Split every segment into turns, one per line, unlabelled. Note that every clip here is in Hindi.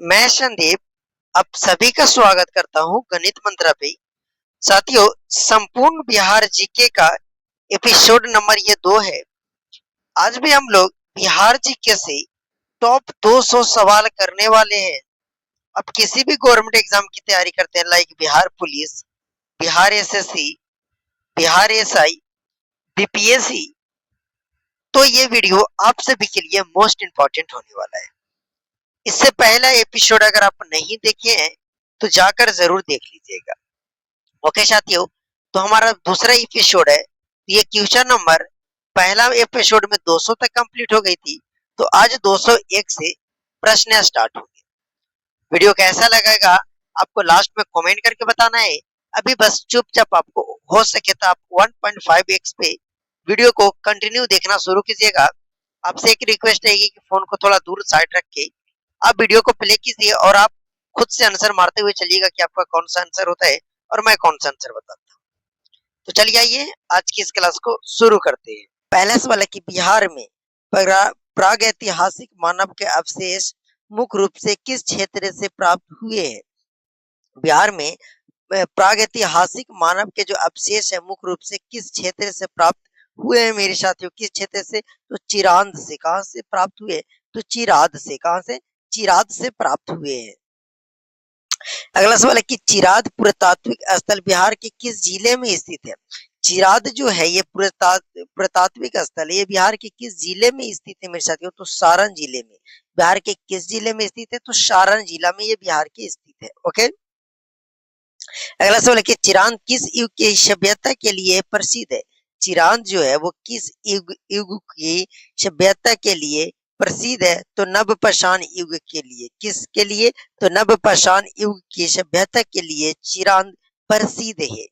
मैं संदीप आप सभी का स्वागत करता हूं गणित मंत्रा पे। साथियों, संपूर्ण बिहार जीके का एपिसोड नंबर ये 2 है। आज भी हम लोग बिहार जीके से टॉप 200 सवाल करने वाले हैं। अब किसी भी गवर्नमेंट एग्जाम की तैयारी करते हैं, like Bihar police, Bihar SSC, Bihar SI, BPSC, तो ये वीडियो आप सभी के लिए मोस्ट इंपॉर्टेंट होने वाला है। इससे पहला एपिसोड अगर आप नहीं देखे हैं तो जाकर जरूर देख लीजिएगा। ओके साथियों, तो हमारा दूसरा एपिसोड है। ये क्वेश्चन नंबर पहला एपिसोड में 200 तक कंप्लीट हो गई थी, तो आज 201 से प्रश्न स्टार्ट होंगे। वीडियो कैसा लगेगा आपको लास्ट में कमेंट करके बताना है। अभी बस चुपचाप आपको हो सके तो आप 1.5x पे वीडियो को कंटिन्यू देखना शुरू कीजिएगा। आपसे एक रिक्वेस्ट रहेगी कि फोन को थोड़ा दूर साइड रख के आप वीडियो को प्ले कीजिए और आप खुद से आंसर मारते हुए चलिएगा कि आपका कौन सा आंसर होता है और मैं कौन सा आंसर बताता हूँ। तो चलिए आइए आज की इस क्लास को शुरू करते हैं। पहला सवाल है कि बिहार में प्रागैतिहासिक मानव के अवशेष मुख्य रूप से किस क्षेत्र से प्राप्त हुए हैं? बिहार में प्रागैतिहासिक मानव के जो अवशेष है मुख्य रूप से किस क्षेत्र से प्राप्त हुए हैं मेरे साथियों? किस क्षेत्र से? तो चिरांद से। कहां से प्राप्त हुए? तो चिराद से। कहां से? चिराद से प्राप्त हुए हैं। अगला सवाल है कि चिराद पुरातात्विक स्थल बिहार के किस जिले में स्थित है? चिराद जो है ये पुरातात्विक स्थल है, ये बिहार के किस जिले में स्थित है मेरे साथियों? तो सारण जिले में। बिहार के किस जिले में स्थित है? तो सारण जिला में ये बिहार के स्थित है। ओके, अगला सवाल है कि चिरांद किस युग की सभ्यता के लिए प्रसिद्ध है? चिरांद जो है वो किस युग की सभ्यता के लिए प्रसिद्ध है? तो नवपाषाण युग के लिए। किसके लिए? तो नवपाषाण युग की सभ्यता के लिए चिरांद प्रसिद्ध है।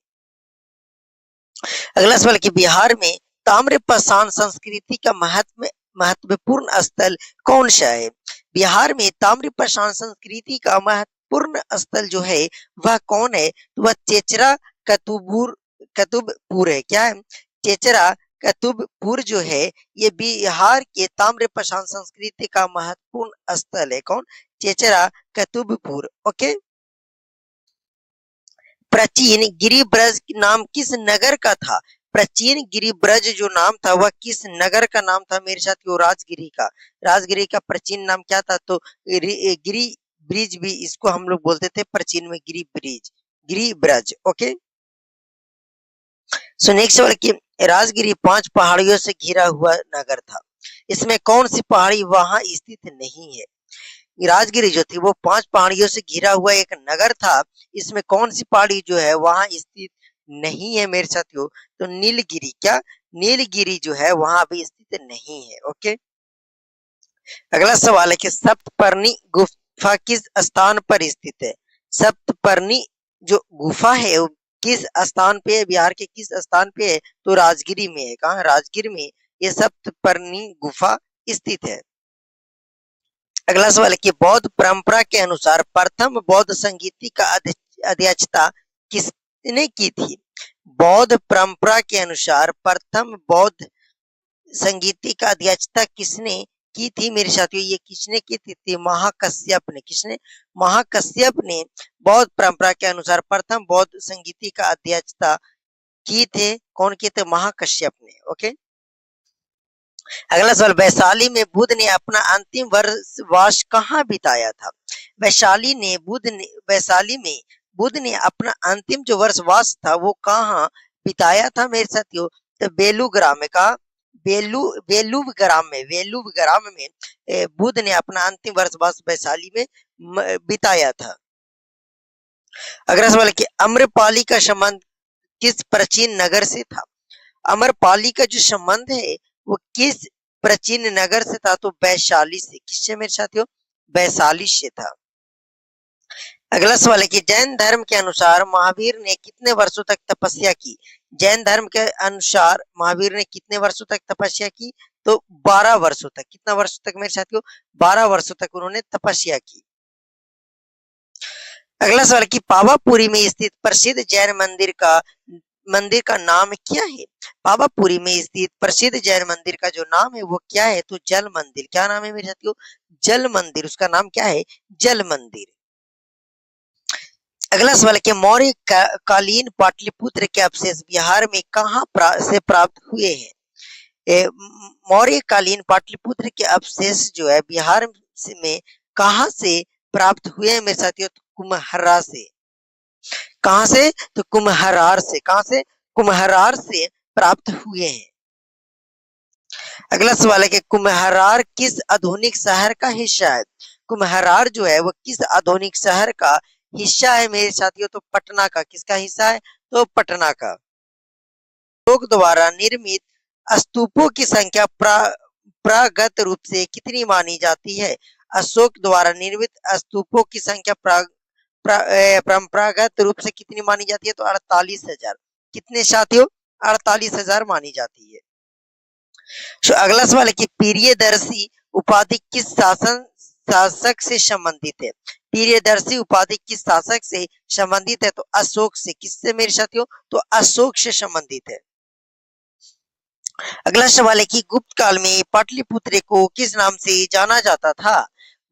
अगला सवाल कि बिहार में ताम्रपाषाण संस्कृति का महत्वपूर्ण स्थल कौन सा है? बिहार में ताम्रपाषाण संस्कृति का महत्वपूर्ण स्थल जो है वह कौन है? तो वह चेचरा कतुबपुर है। क्या है? चेचरा कतुबपुर जो है ये बिहार के ताम्रपाषाण संस्कृति का महत्वपूर्ण स्थल है। कौन? चेचरा कतुबपुर। ओके, प्राचीन गिरिब्रज नाम किस नगर का था? प्राचीन गिरिब्रज जो नाम था वह किस नगर का नाम था मेरे साथियों? राजगिरी का। राजगिरी का प्राचीन नाम क्या था? तो गिरी ब्रिज भी इसको हम लोग बोलते थे प्राचीन में, गिरी ब्रिज, गिरी ब्रज। ओके, सो नेक्स्ट सवाल कि राजगिरी 5 पहाड़ियों से घिरा हुआ नगर था, इसमें कौन सी पहाड़ी वहां स्थित नहीं है? राजगिरी जो थी वो 5 पहाड़ियों से घिरा हुआ एक नगर था, इसमें कौन सी पहाड़ी जो है वहां स्थित नहीं है मेरे साथियों? तो नीलगिरी। क्या? नीलगिरी जो है वहां भी स्थित नहीं है। ओके, अगला सवाल है कि सप्तपर्णी गुफा किस स्थान पर स्थित है? सप्तपर्णी जो गुफा है वो किस स्थान पे है? बिहार के किस स्थान पे है? तो राजगिरी में है। कहाँ? राजगिर में ये सप्तपर्णी गुफा स्थित है। अगला सवाल है कि बौद्ध परंपरा के अनुसार प्रथम बौद्ध संगीति का अध्यक्षता किसने की थी? बौद्ध परंपरा के अनुसार प्रथम बौद्ध संगीति का अध्यक्षता किसने की थी मेरे साथियों? ये किसने की थी? महाकश्यप ने। किसने? महाकश्यप ने बौद्ध परंपरा के अनुसार प्रथम बौद्ध संगीति का अध्यक्षता की थे। कौन किए थे? महाकश्यप ने। ओके, अगला सवाल, वैशाली में बुद्ध ने अपना अंतिम वर्षवास कहाँ बिताया था? वैशाली में बुद्ध ने अपना अंतिम जो वर्षवास था वो कहाँ बिताया था मेरे साथियों? तो बेलूग्राम में। कहा? वेलुवग्राम में बुद्ध ने अपना अंतिम वर्षवास वैशाली में बिताया था। अगला सवाल कि अम्रपाली का संबंध किस प्राचीन नगर से था? अम्रपाली का जो संबंध है वो किस प्राचीन नगर से था? तो वैशाली से। किससे मेरे साथियों? वैशाली से था। अगला सवाल है कि जैन धर्म के अनुसार महावीर ने कितने वर्षों तक तपस्या की? जैन धर्म के अनुसार महावीर ने कितने वर्षों तक तपस्या की? तो 12 वर्षों तक। कितना वर्षों तक मेरे साथियों? 12 वर्षों तक उन्होंने तपस्या की। अगला सवाल कि पावापुरी में स्थित प्रसिद्ध जैन मंदिर का मंदिर का नाम क्या है? पावापुरी में स्थित प्रसिद्ध जैन मंदिर का जो नाम है वो क्या है? तो जल मंदिर। क्या नाम है मेरे साथियों? जल मंदिर। उसका नाम क्या है? जल मंदिर। अगला सवाल है कि मौर्य कालीन पाटलिपुत्र के अवशेष बिहार में कहाँ से प्राप्त हुए हैं? मौर्य कालीन पाटलिपुत्र के अवशेष जो है बिहार में कहाँ से प्राप्त हुए हैं मेरे साथियों? तो कुम्हरा से। कहाँ से? तो कुम्हरार से। कहाँ से? कुम्हरार से प्राप्त हुए हैं। अगला सवाल है कि कुम्हरार किस आधुनिक शहर का हिस्सा है? कुम्हरार जो है वो किस आधुनिक शहर का हिस्सा है मेरे साथियों? तो पटना का। किसका हिस्सा है? तो पटना का। लोग द्वारा निर्मित स्तूपों की संख्या प्रागत रूप से कितनी मानी जाती है? अशोक द्वारा निर्मित स्तूपों की संख्या परंपरागत रूप से कितनी मानी जाती है? तो 48,000। कितने साथियों? 48,000 मानी जाती है। तो अगला सवाल है कि प्रियदर्शी उपाधि किस शासक से संबंधित है? प्रियदर्शी उपाधि किस शासक से संबंधित है? तो अशोक से। किससे मेरे साथियों? तो अशोक से संबंधित है। अगला सवाल है कि गुप्त काल में पाटलिपुत्र को किस नाम से जाना जाता था?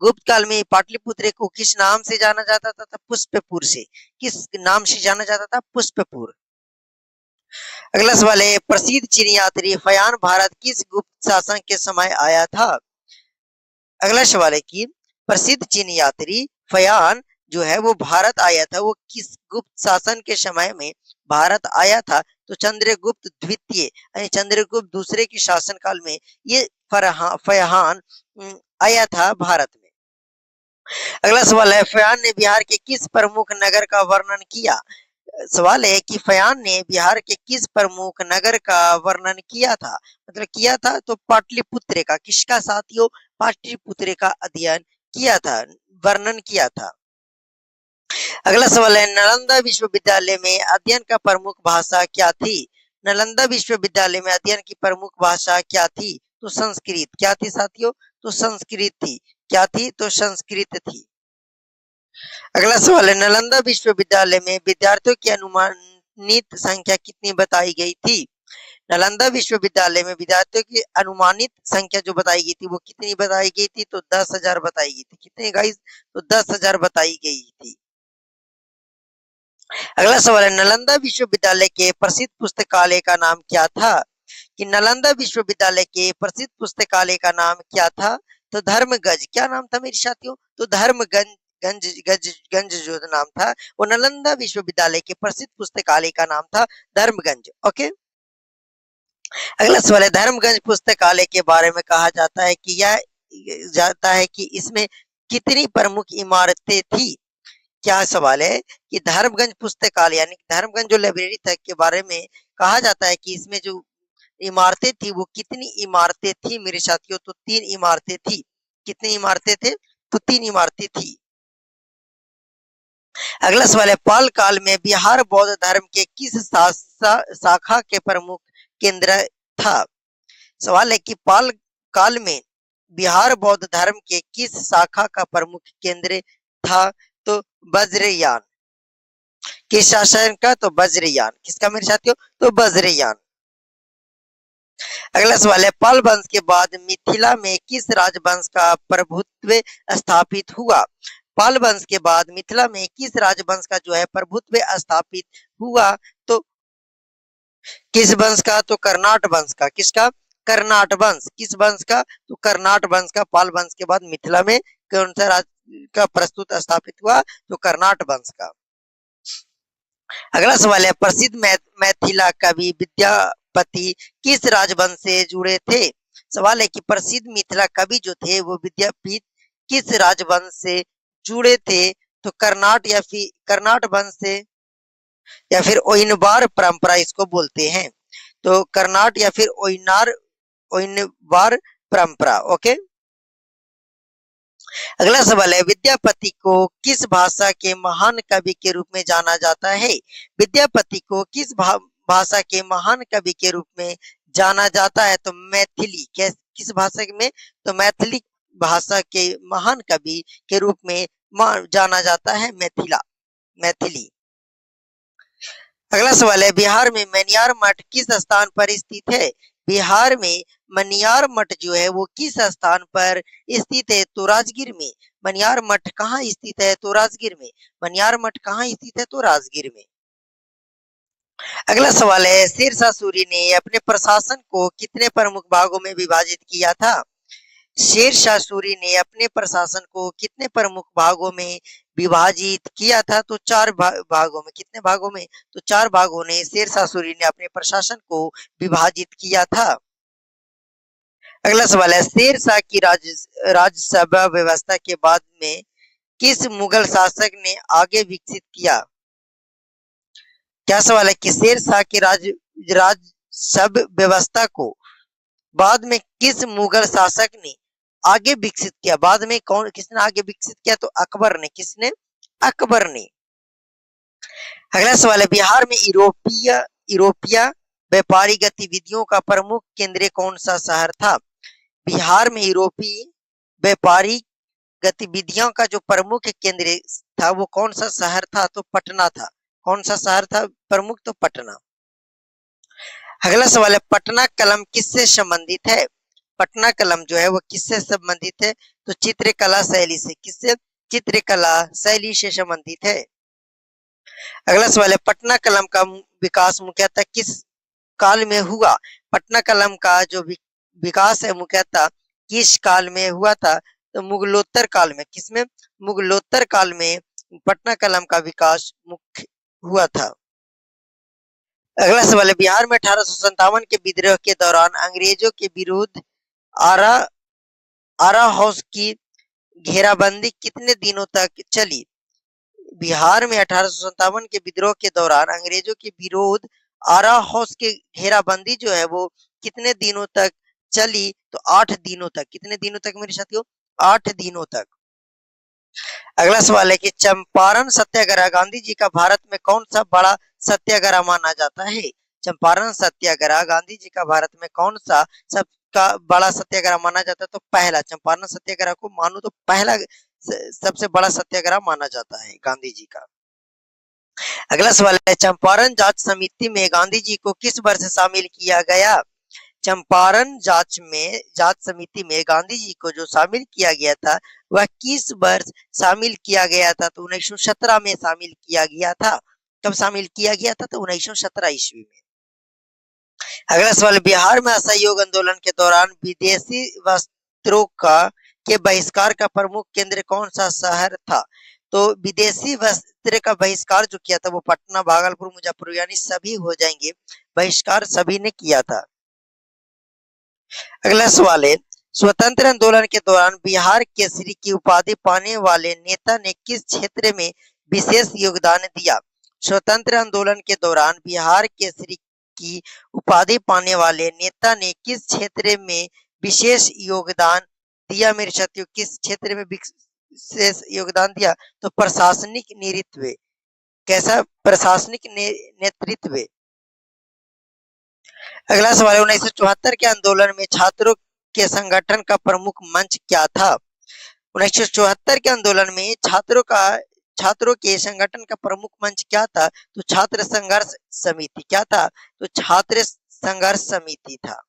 गुप्त काल में पाटलिपुत्र को किस नाम से जाना जाता था? तो पुष्पपुर से। किस नाम से जाना जाता था? पुष्पपुर। अगला सवाल है प्रसिद्ध चीनी यात्री फयान भारत किस गुप्त शासन के समय आया था? अगला सवाल है कि प्रसिद्ध चीनी यात्री फयान जो है वो भारत आया था, वो किस गुप्त शासन के समय में भारत आया था? तो चंद्रगुप्त द्वितीय यानी चंद्रगुप्त दूसरे के शासनकाल में ये फयान आया था भारत में। अगला सवाल है फयान ने बिहार के किस प्रमुख नगर का वर्णन किया? सवाल है कि फयान ने बिहार के किस प्रमुख नगर का वर्णन किया था? मतलब किया था तो पाटलिपुत्र का। किसका साथियों? पाटलिपुत्र का अध्ययन किया था, वर्णन किया था। अगला सवाल है नालंदा विश्वविद्यालय में अध्ययन का प्रमुख भाषा क्या थी? नालंदा विश्वविद्यालय में अध्ययन की प्रमुख भाषा क्या थी? तो संस्कृत। क्या थी साथियों? तो संस्कृत थी। क्या थी? तो संस्कृत थी। अगला सवाल है नालंदा विश्वविद्यालय में विद्यार्थियों की अनुमानित संख्या कितनी बताई गई थी? नालंदा विश्वविद्यालय में विद्यार्थियों की अनुमानित संख्या जो बताई गई थी वो कितनी बताई गई थी? तो 10,000 बताई गई थी। कितने गाइस? तो 10,000 बताई गई थी। अगला सवाल है नालंदा विश्वविद्यालय के प्रसिद्ध पुस्तकालय का नाम क्या था? कि नालंदा विश्वविद्यालय के प्रसिद्ध पुस्तकालय का नाम क्या था? तो धर्मगंज। क्या नाम था मेरे साथियों? तो धर्मगंज। गंज जो नाम था वो नालंदा विश्वविद्यालय के प्रसिद्ध पुस्तकालय का नाम था धर्मगंज। ओके। अगला सवाल है धर्मगंज पुस्तकालय के बारे में कहा जाता है कि यह जाता है कि इसमें कितनी प्रमुख इमारतें थी? क्या सवाल है कि धर्मगंज पुस्तकालय यानी धर्मगंज जो लाइब्रेरी था के बारे में कहा जाता है कि इसमें जो इमारतें थी वो कितनी इमारतें थी मेरे साथियों? तो 3 इमारतें थी। कितनी इमारतें थे? तो 3 इमारतें थी। अगला सवाल है पाल काल में बिहार बौद्ध धर्म के किस शाखा के प्रमुख केंद्र था? सवाल है कि पाल काल में बिहार बौद्ध धर्म के किस शाखा का प्रमुख केंद्र था? तो वज्रयान। किस शासन का? तो वज्रयान। किसका मेरे साथियों? तो वज्रयान। अगला सवाल है पाल वंश के बाद मिथिला में किस राजवंश का प्रभुत्व स्थापित हुआ? पाल वंश के बाद मिथिला में किस राजवंश का जो है प्रभुत्व स्थापित हुआ? तो किस वंश का? तो कर्नाट वंश का। किसका? कर्नाट वंश। किस वंश का? तो कर्नाट वंश का। पाल वंश के बाद मिथिला में कौन सा राज का प्रस्तुत स्थापित हुआ? तो कर्नाट वंश का। अगला सवाल है प्रसिद्ध मैथिला कवि विद्यापति किस राजवंश से जुड़े थे? सवाल है कि प्रसिद्ध मिथिला कवि जो थे वो विद्यापति किस राजवंश से जुड़े थे? तो कर्नाट वंश से या फिर ओइनबार परंपरा इसको बोलते हैं। तो कर्नाट या फिर ओइनबार परंपरा। ओके। अगला सवाल है विद्यापति को किस भाषा के महान कवि के रूप में जाना जाता है? विद्यापति को किस भाषा के महान कवि के रूप में जाना जाता है? तो मैथिली। किस भाषा में? तो मैथिली भाषा के महान कवि के रूप में जाना जाता है मैथिली। अगला सवाल है, बिहार में मनियार मठ किस स्थान पर स्थित है? बिहार में मनियार मठ जो है वो किस स्थान पर स्थित है? तो राजगीर में। मनियार मठ कहाँ स्थित है? तो राजगीर में। मनियार मठ कहाँ स्थित है? तो राजगीर में। अगला सवाल है, शेरशाह सूरी ने अपने प्रशासन को कितने प्रमुख भागों में विभाजित किया था? शेरशाह सूरी ने अपने प्रशासन को कितने प्रमुख भागों में विभाजित किया था? तो चार भागों में। कितने भागों में? तो चार भागों ने शेरशाह सूरी ने अपने प्रशासन को विभाजित किया था। अगला सवाल है, शेरशाह की राजसभा व्यवस्था के बाद में किस मुगल शासक ने आगे विकसित किया? क्या सवाल है कि शेरशाह की राजसभा व्यवस्था को बाद में किस मुगल शासक ने आगे विकसित किया? बाद में कौन किसने आगे विकसित किया? तो अकबर ने। किसने? अकबर ने। अगला सवाल है, बिहार में यूरोपीय व्यापारी गतिविधियों का प्रमुख केंद्र कौन सा शहर था? बिहार में यूरोपीय व्यापारी गतिविधियों का जो प्रमुख केंद्र था वो कौन सा शहर था? तो पटना था। कौन सा शहर था प्रमुख? तो पटना। अगला सवाल है, पटना कलम किससे संबंधित है? पटना कलम जो है वो किससे संबंधित है? तो चित्रकला शैली से। किससे? चित्रकला शैली से संबंधित है। अगला सवाल है, पटना कलम का विकास मुख्यतः किस काल में हुआ? पटना कलम का जो विकास है मुख्यतः किस काल में हुआ था? तो मुगलोत्तर काल में। किसमें? मुगलोत्तर काल में पटना कलम का विकास मुख्य हुआ था। अगला सवाल है, बिहार में 1857 के विद्रोह के दौरान अंग्रेजों के विरुद्ध आरा आरा हाउस की घेराबंदी कितने दिनों तक चली? बिहार में 1857 के विद्रोह के दौरान अंग्रेजों के विरोध आरा हाउस के घेराबंदी जो है वो कितने दिनों तक चली? तो 8 दिनों तक। कितने दिनों तक मेरे साथियों? 8 दिनों तक। अगला सवाल है कि चंपारण सत्याग्रह गांधी जी का भारत में कौन सा बड़ा सत्याग्रह माना जाता है? चंपारण सत्याग्रह गांधी जी का भारत में कौन सा सबका बड़ा सत्याग्रह माना जाता है? तो पहला। चंपारण सत्याग्रह को मानो तो पहला सबसे बड़ा सत्याग्रह माना जाता है गांधी जी का। अगला सवाल है, चंपारण जांच समिति में गांधी जी को किस वर्ष शामिल किया गया? चंपारण जांच समिति में गांधी जी को जो शामिल किया गया था वह किस वर्ष शामिल किया गया था? तो 1917 में शामिल किया गया था। कब शामिल किया गया था? तो 1917 ईस्वी में। अगला सवाल, बिहार में असहयोग आंदोलन के दौरान विदेशी वस्त्रों का के बहिष्कार का प्रमुख केंद्र कौन सा शहर था? तो विदेशी वस्त्र का बहिष्कार जो किया था वो पटना, भागलपुर, मुजफ्फरपुर यानी सभी हो जाएंगे। बहिष्कार सभी ने किया था। अगला सवाल है, स्वतंत्र आंदोलन के दौरान बिहार केसरी की उपाधि पाने वाले नेता ने किस क्षेत्र में विशेष योगदान दिया? स्वतंत्र आंदोलन के दौरान बिहार केसरी की उपाधि पाने वाले नेता ने किस क्षेत्र में विशेष योगदान दिया? मेरे साथियों, किस क्षेत्र में विशेष योगदान दिया? तो प्रशासनिक नेतृत्व। कैसा? प्रशासनिक नेतृत्व। अगला सवाल है, 1974 के आंदोलन में छात्रों के संगठन का प्रमुख मंच क्या था? 1974 के आंदोलन में छात्रों के संगठन का प्रमुख मंच क्या था? तो छात्र संघर्ष समिति। क्या था? तो छात्र संघर्ष समिति था।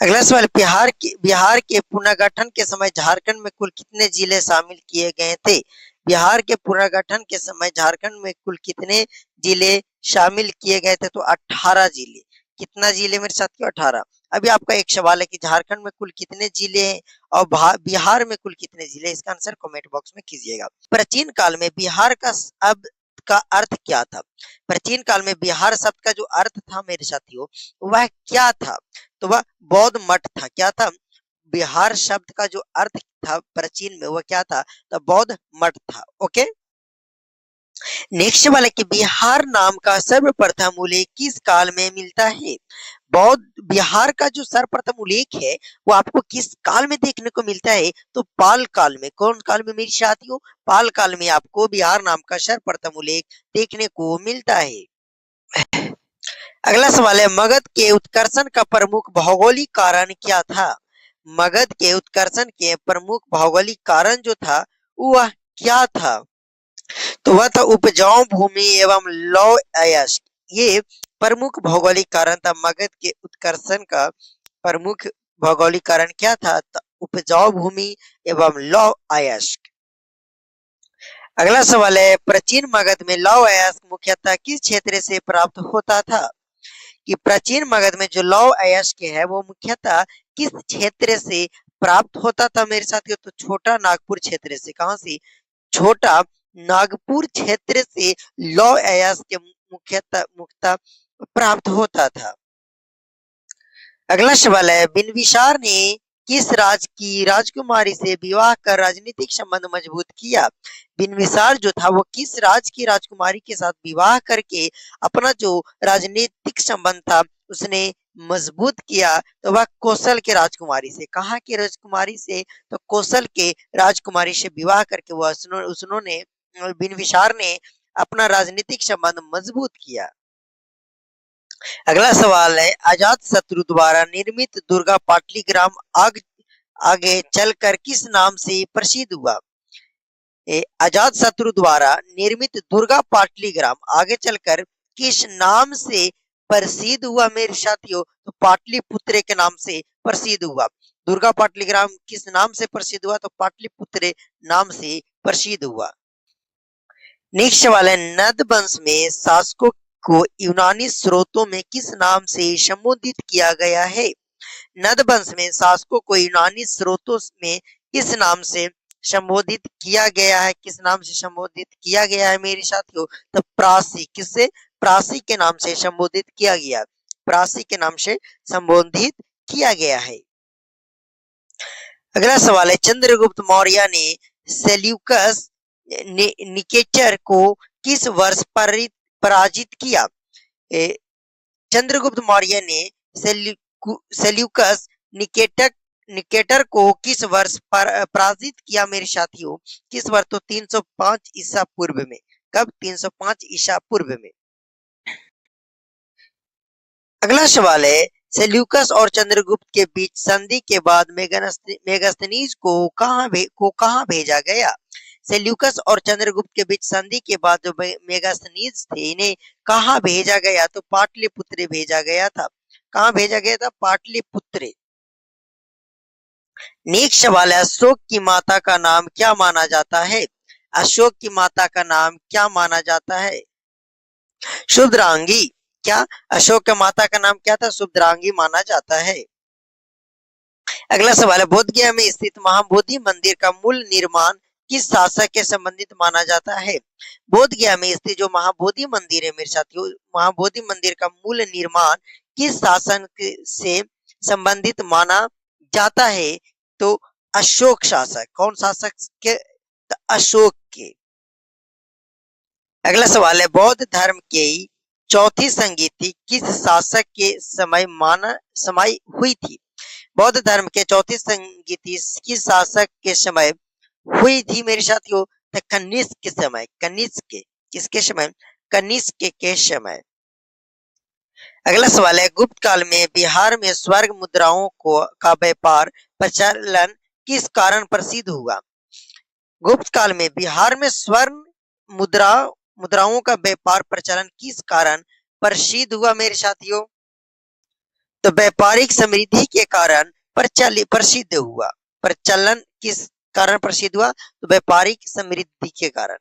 अगला सवाल, बिहार के पुनर्गठन के समय झारखंड में कुल कितने जिले शामिल किए गए थे? बिहार के पुनर्गठन के समय झारखंड में कुल कितने जिले शामिल किए गए थे? तो 18 जिले। कितना जिले मेरे साथियों? 18। अभी आपका एक सवाल है कि झारखंड में कुल कितने जिले हैं और बिहार में कुल कितने जिले? इसका आंसर कमेंट बॉक्स में कीजिएगा। प्राचीन काल में बिहार का अब का अर्थ क्या था? प्राचीन काल में बिहार शब्द का जो अर्थ था मेरे साथियों वह क्या था? तो वह बौद्ध मठ था। क्या था? बिहार शब्द का जो अर्थ था प्राचीन में वह क्या था? तो बौद्ध मठ था। ओके, नेक्स्ट वाला कि बिहार नाम का सर्वप्रथम उल्लेख किस काल में मिलता है? बौद्ध बिहार का जो सर्वप्रथम उल्लेख है वो आपको किस काल में देखने को मिलता है? तो पाल काल में। कौन काल में मेरी साथियों? पाल काल में आपको बिहार नाम का सर्वप्रथम उल्लेख देखने को मिलता है। अगला सवाल है, मगध के उत्कर्षण का प्रमुख भौगोलिक कारण क्या था? मगध के उत्कर्षण के प्रमुख भौगोलिक कारण जो था वह क्या था? तो वह था उपजाऊ भूमि एवं लौह अयस्क। ये प्रमुख भौगोलिक कारण था। मगध के उत्कर्षण का प्रमुख भौगोलिक कारण क्या था? उपजाऊ भूमि एवं लौह अयस्क। अगला सवाल है, प्राचीन मगध में लौह अयस्क मुख्यतः किस क्षेत्र से प्राप्त होता था? कि प्राचीन मगध में जो लौह अयस्क है वो मुख्यतः किस क्षेत्र से प्राप्त होता था मेरे साथियों? तो छोटा नागपुर क्षेत्र से। कहां से? छोटा नागपुर क्षेत्र से लौह अयस्क मुख्यतः प्राप्त होता था। अगला सवाल है, बिंबिसार ने किस राज की राजकुमारी से विवाह कर राजनीतिक संबंध मजबूत किया? बिंबिसार जो था वो किस राज की राजकुमारी के साथ विवाह करके अपना जो राजनीतिक संबंध था उसने मजबूत किया? तो वह कौशल के राजकुमारी से। कहाँ की राजकुमारी से? तो कौशल के राजकुमारी से विवाह करके वह उन्होंने बिंबिसार ने अपना राजनीतिक संबंध मजबूत किया। अगला सवाल है, अजात शत्रु द्वारा निर्मित दुर्गा पाटलिग्राम आगे चलकर किस नाम से प्रसिद्ध हुआ? अजात शत्रु द्वारा निर्मित दुर्गा पाटलिग्राम आगे चलकर किस नाम से प्रसिद्ध हुआ मेरे साथियों? तो पाटलिपुत्र के नाम से प्रसिद्ध हुआ। दुर्गा पाटलिग्राम किस नाम से प्रसिद्ध हुआ? तो पाटलिपुत्र नाम से प्रसिद्ध हुआ। नेक्स्ट सवाल है, नंद वंश में शासकों को यूनानी स्रोतों में किस नाम से संबोधित किया गया है? नंद वंश में शासकों को यूनानी स्रोतों में किस नाम से संबोधित किया गया है? किस नाम से संबोधित किया गया है मेरे साथियों? तो प्रासी। किससे? प्रासी के नाम से संबोधित किया गया। प्रासी के नाम से संबोधित किया गया है। अगला सवाल है, चंद्रगुप्त मौर्य ने सेल्यूकस निकेटर को किस वर्ष पराजित किया? चंद्रगुप्त मौर्य ने सेल्यूकस निकेटर को किस वर्ष पराजित किया मेरे साथियों? किस वर्ष? तो 305 ईसा पूर्व में। कब? 305 ईसा पूर्व में। अगला सवाल है, सेल्यूकस और चंद्रगुप्त के बीच संधि के बाद मेगास्थनीज को कहां भेजा गया? सेल्यूकस और चंद्रगुप्त के बीच संधि के बाद जो मेगास्थनीज थे इन्हें कहां भेजा गया? तो पाटलिपुत्र भेजा गया था। कहां भेजा गया था? पाटलिपुत्र। नेक्स्ट सवाल है, अशोक की माता का नाम क्या माना जाता है? अशोक की माता का नाम क्या माना जाता है? शुभद्रांगी। क्या? अशोक की माता का नाम क्या था? शुभद्रांगी माना जाता है। अगला सवाल है, बोध गया में स्थित महाबोधि मंदिर का मूल निर्माण किस शासक के संबंधित माना जाता है? बोध गया में स्थित जो महाबोधि मंदिर है मेरे साथियों, महाबोधि मंदिर का मूल निर्माण किस शासन से संबंधित माना जाता है? तो अशोक शासक। कौन शासक के? तो अशोक के। अगला सवाल है, बौद्ध धर्म की चौथी संगीति किस शासक के समय हुई थी? बौद्ध धर्म के चौथी संगीति किस शासक के समय हुई थी मेरे साथियों? तो कनिष्क के समय। कनिष्क के। किसके समय? कनिष्क के समय। अगला सवाल है, गुप्त काल में बिहार में स्वर्ण मुद्राओं का व्यापार प्रचलन किस कारण प्रसिद्ध हुआ? गुप्त काल में बिहार में स्वर्ण मुद्राओं का व्यापार प्रचलन किस कारण प्रसिद्ध हुआ मेरे साथियों? तो व्यापारिक समृद्धि के कारण प्रसिद्ध हुआ। प्रचलन किस कारण प्रसिद्ध हुआ? तो व्यापारिक समृद्धि के कारण।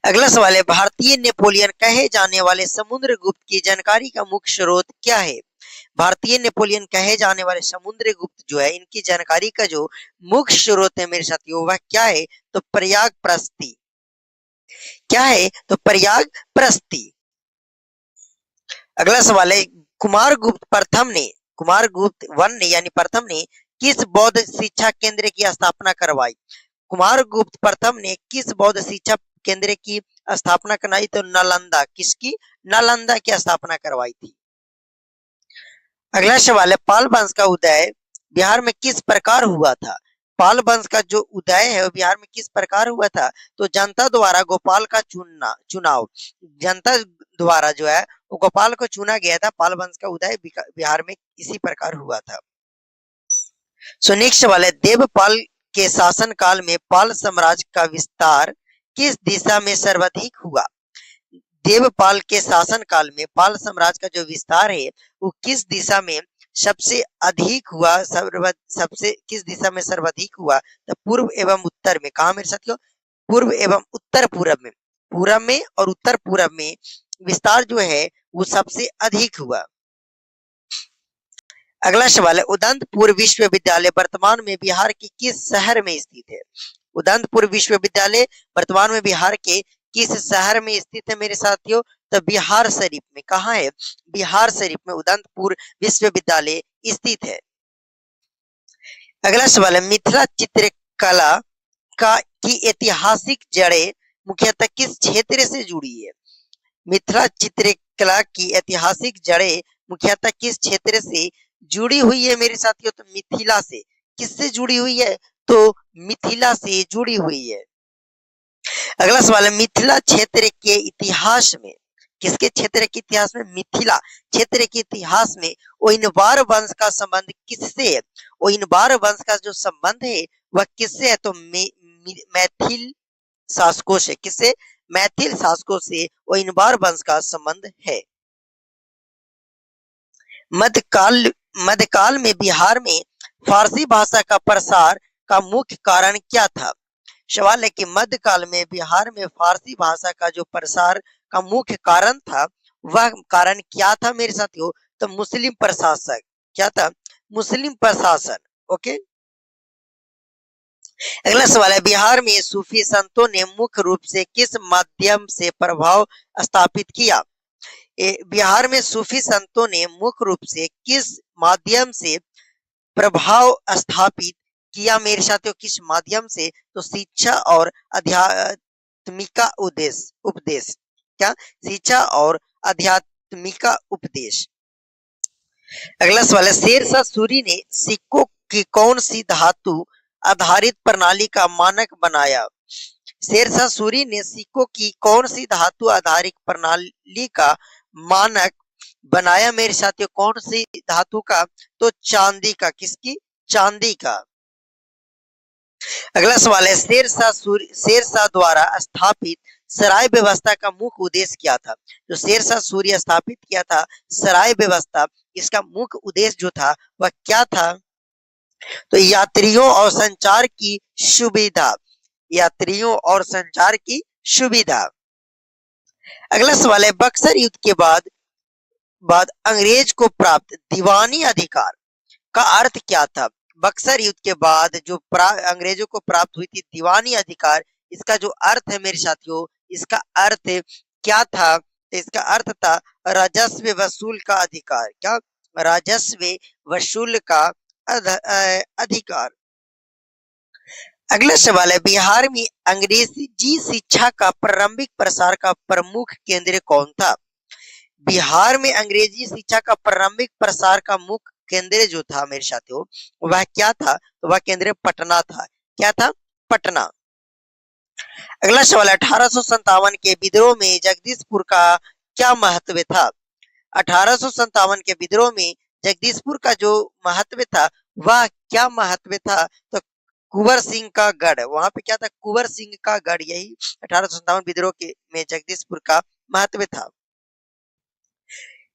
अगला सवाल है, भारतीय नेपोलियन कहे जाने वाले समुद्रगुप्त की जानकारी का मुख्य स्रोत क्या है? भारतीय नेपोलियन कहे जाने वाले समुद्रगुप्त जो है इनकी जानकारी का जो मुख्य स्रोत है मेरे साथियों वह क्या है? तो प्रयाग प्रस्ती। क्या है? तो प्रयाग प्रस्ती। अगला सवाल है, कुमारगुप्त वन ने यानी प्रथम ने किस बौद्ध शिक्षा केंद्र की स्थापना करवाई? कुमारगुप्त प्रथम ने किस बौद्ध शिक्षा केंद्र की स्थापना कराई? तो नालंदा। किसकी? नालंदा की स्थापना करवाई थी। अगला सवाल है, पाल वंश का उदय बिहार में किस प्रकार हुआ था? पाल वंश का जो उदय है वो बिहार में किस प्रकार हुआ था? तो जनता द्वारा गोपाल का चुनाव। जनता द्वारा जो है वो गोपाल को चुना गया था। पाल वंश का उदय बिहार में इसी प्रकार हुआ था। सो नेक्स्ट सवाल है, देवपाल के शासन काल में पाल साम्राज्य का विस्तार किस दिशा में सर्वाधिक हुआ? देवपाल के शासन काल में पाल साम्राज्य का जो विस्तार है वो किस दिशा में सबसे अधिक हुआ? सबसे किस दिशा में सर्वाधिक हुआ? तो पूर्व एवं उत्तर में। कहा मेरे साथियों? पूर्व एवं उत्तर पूर्व में। पूरब में और उत्तर पूर्व में विस्तार जो है वो सबसे अधिक हुआ। अगला सवाल है, उदंतपुर विश्वविद्यालय वर्तमान में बिहार के किस शहर में स्थित है? उदंतपुर विश्वविद्यालय वर्तमान में बिहार के किस शहर में स्थित है मेरे साथियों? तो बिहार शरीफ में। कहाँ है? बिहार शरीफ में उदंतपुर विश्वविद्यालय स्थित है। अगला सवाल है, मिथिला चित्रकला का की ऐतिहासिक जड़ें मुख्यतः किस क्षेत्र से जुड़ी है? मिथिला चित्रकला की ऐतिहासिक जड़ें मुख्यतः किस क्षेत्र से जुड़ी हुई है मेरे साथियों? तो मिथिला से। किससे जुड़ी हुई है? तो मिथिला से जुड़ी हुई है। अगला सवाल है, मिथिला क्षेत्र के इतिहास में, किसके क्षेत्र के इतिहास में? मिथिला क्षेत्र के इतिहास में ओइनवार वंश का संबंध किससे है? ओइनवार वंश का जो संबंध है वह किससे है? तो मैथिल शासकों से। किससे? मैथिल शासकों से ओइनवार वंश का संबंध है। मध्यकाल में बिहार में फारसी भाषा का प्रसार का मुख्य कारण क्या था? सवाल है कि मध्यकाल में बिहार में फारसी भाषा का जो प्रसार का मुख्य कारण था वह कारण क्या था मेरे साथियों? तो मुस्लिम प्रशासक। क्या था? मुस्लिम प्रशासन। ओके। अगला सवाल है, बिहार में सूफी संतों ने मुख्य रूप से किस माध्यम से प्रभाव स्थापित किया? बिहार में सूफी संतों ने मुख्य रूप से किस माध्यम से प्रभाव स्थापित किया मेरे साथियों? किस माध्यम से? तो शिक्षा और आध्यात्मिका उपदेश। क्या? शिक्षा और आध्यात्मिका उपदेश। अगला सवाल है, शेरशाह सूरी ने सिक्कों की कौन सी धातु आधारित प्रणाली का मानक बनाया? शेरशाह सूरी ने सिक्कों की कौन सी धातु आधारित प्रणाली का मानक बनाया मेरे साथियों? कौन सी धातु का? तो चांदी का। किसकी? चांदी का। अगला सवाल है, शेरशाह द्वारा स्थापित सराय व्यवस्था का मुख्य उद्देश्य क्या था? जो शेरशाह सूरी स्थापित किया था सराय व्यवस्था, इसका मुख्य उद्देश्य जो था वह क्या था? तो यात्रियों और संचार की सुविधा। यात्रियों और संचार की सुविधा। अगला सवाल है, बक्सर युद्ध के बाद अंग्रेज को प्राप्त दीवानी अधिकार का अर्थ क्या था? बक्सर युद्ध के बाद जो अंग्रेजों को प्राप्त हुई थी दीवानी अधिकार, इसका जो अर्थ है मेरे साथियों, इसका अर्थ क्या था? तो इसका अर्थ था राजस्व वसूल का अधिकार। क्या? राजस्व वसूल का अधिकार। अगला सवाल है, बिहार में अंग्रेजी शिक्षा का प्रारंभिक प्रसार का प्रमुख केंद्र कौन था? बिहार में अंग्रेजी शिक्षा का प्रारंभिक प्रसार का मुख्य केंद्र जो था मेरे साथियों वह क्या था? तो वह केंद्र पटना था। क्या था? पटना। अगला सवाल, 1857 के विद्रोह में जगदीशपुर का क्या महत्व था? 1857 के विद्रोह में जगदीशपुर का जो महत्व था वह क्या महत्व था? तो कुंवर सिंह का गढ़। वहां पे क्या था? कुंवर सिंह का गढ़। यही 1857 विद्रोह के में जगदीशपुर का महत्व था।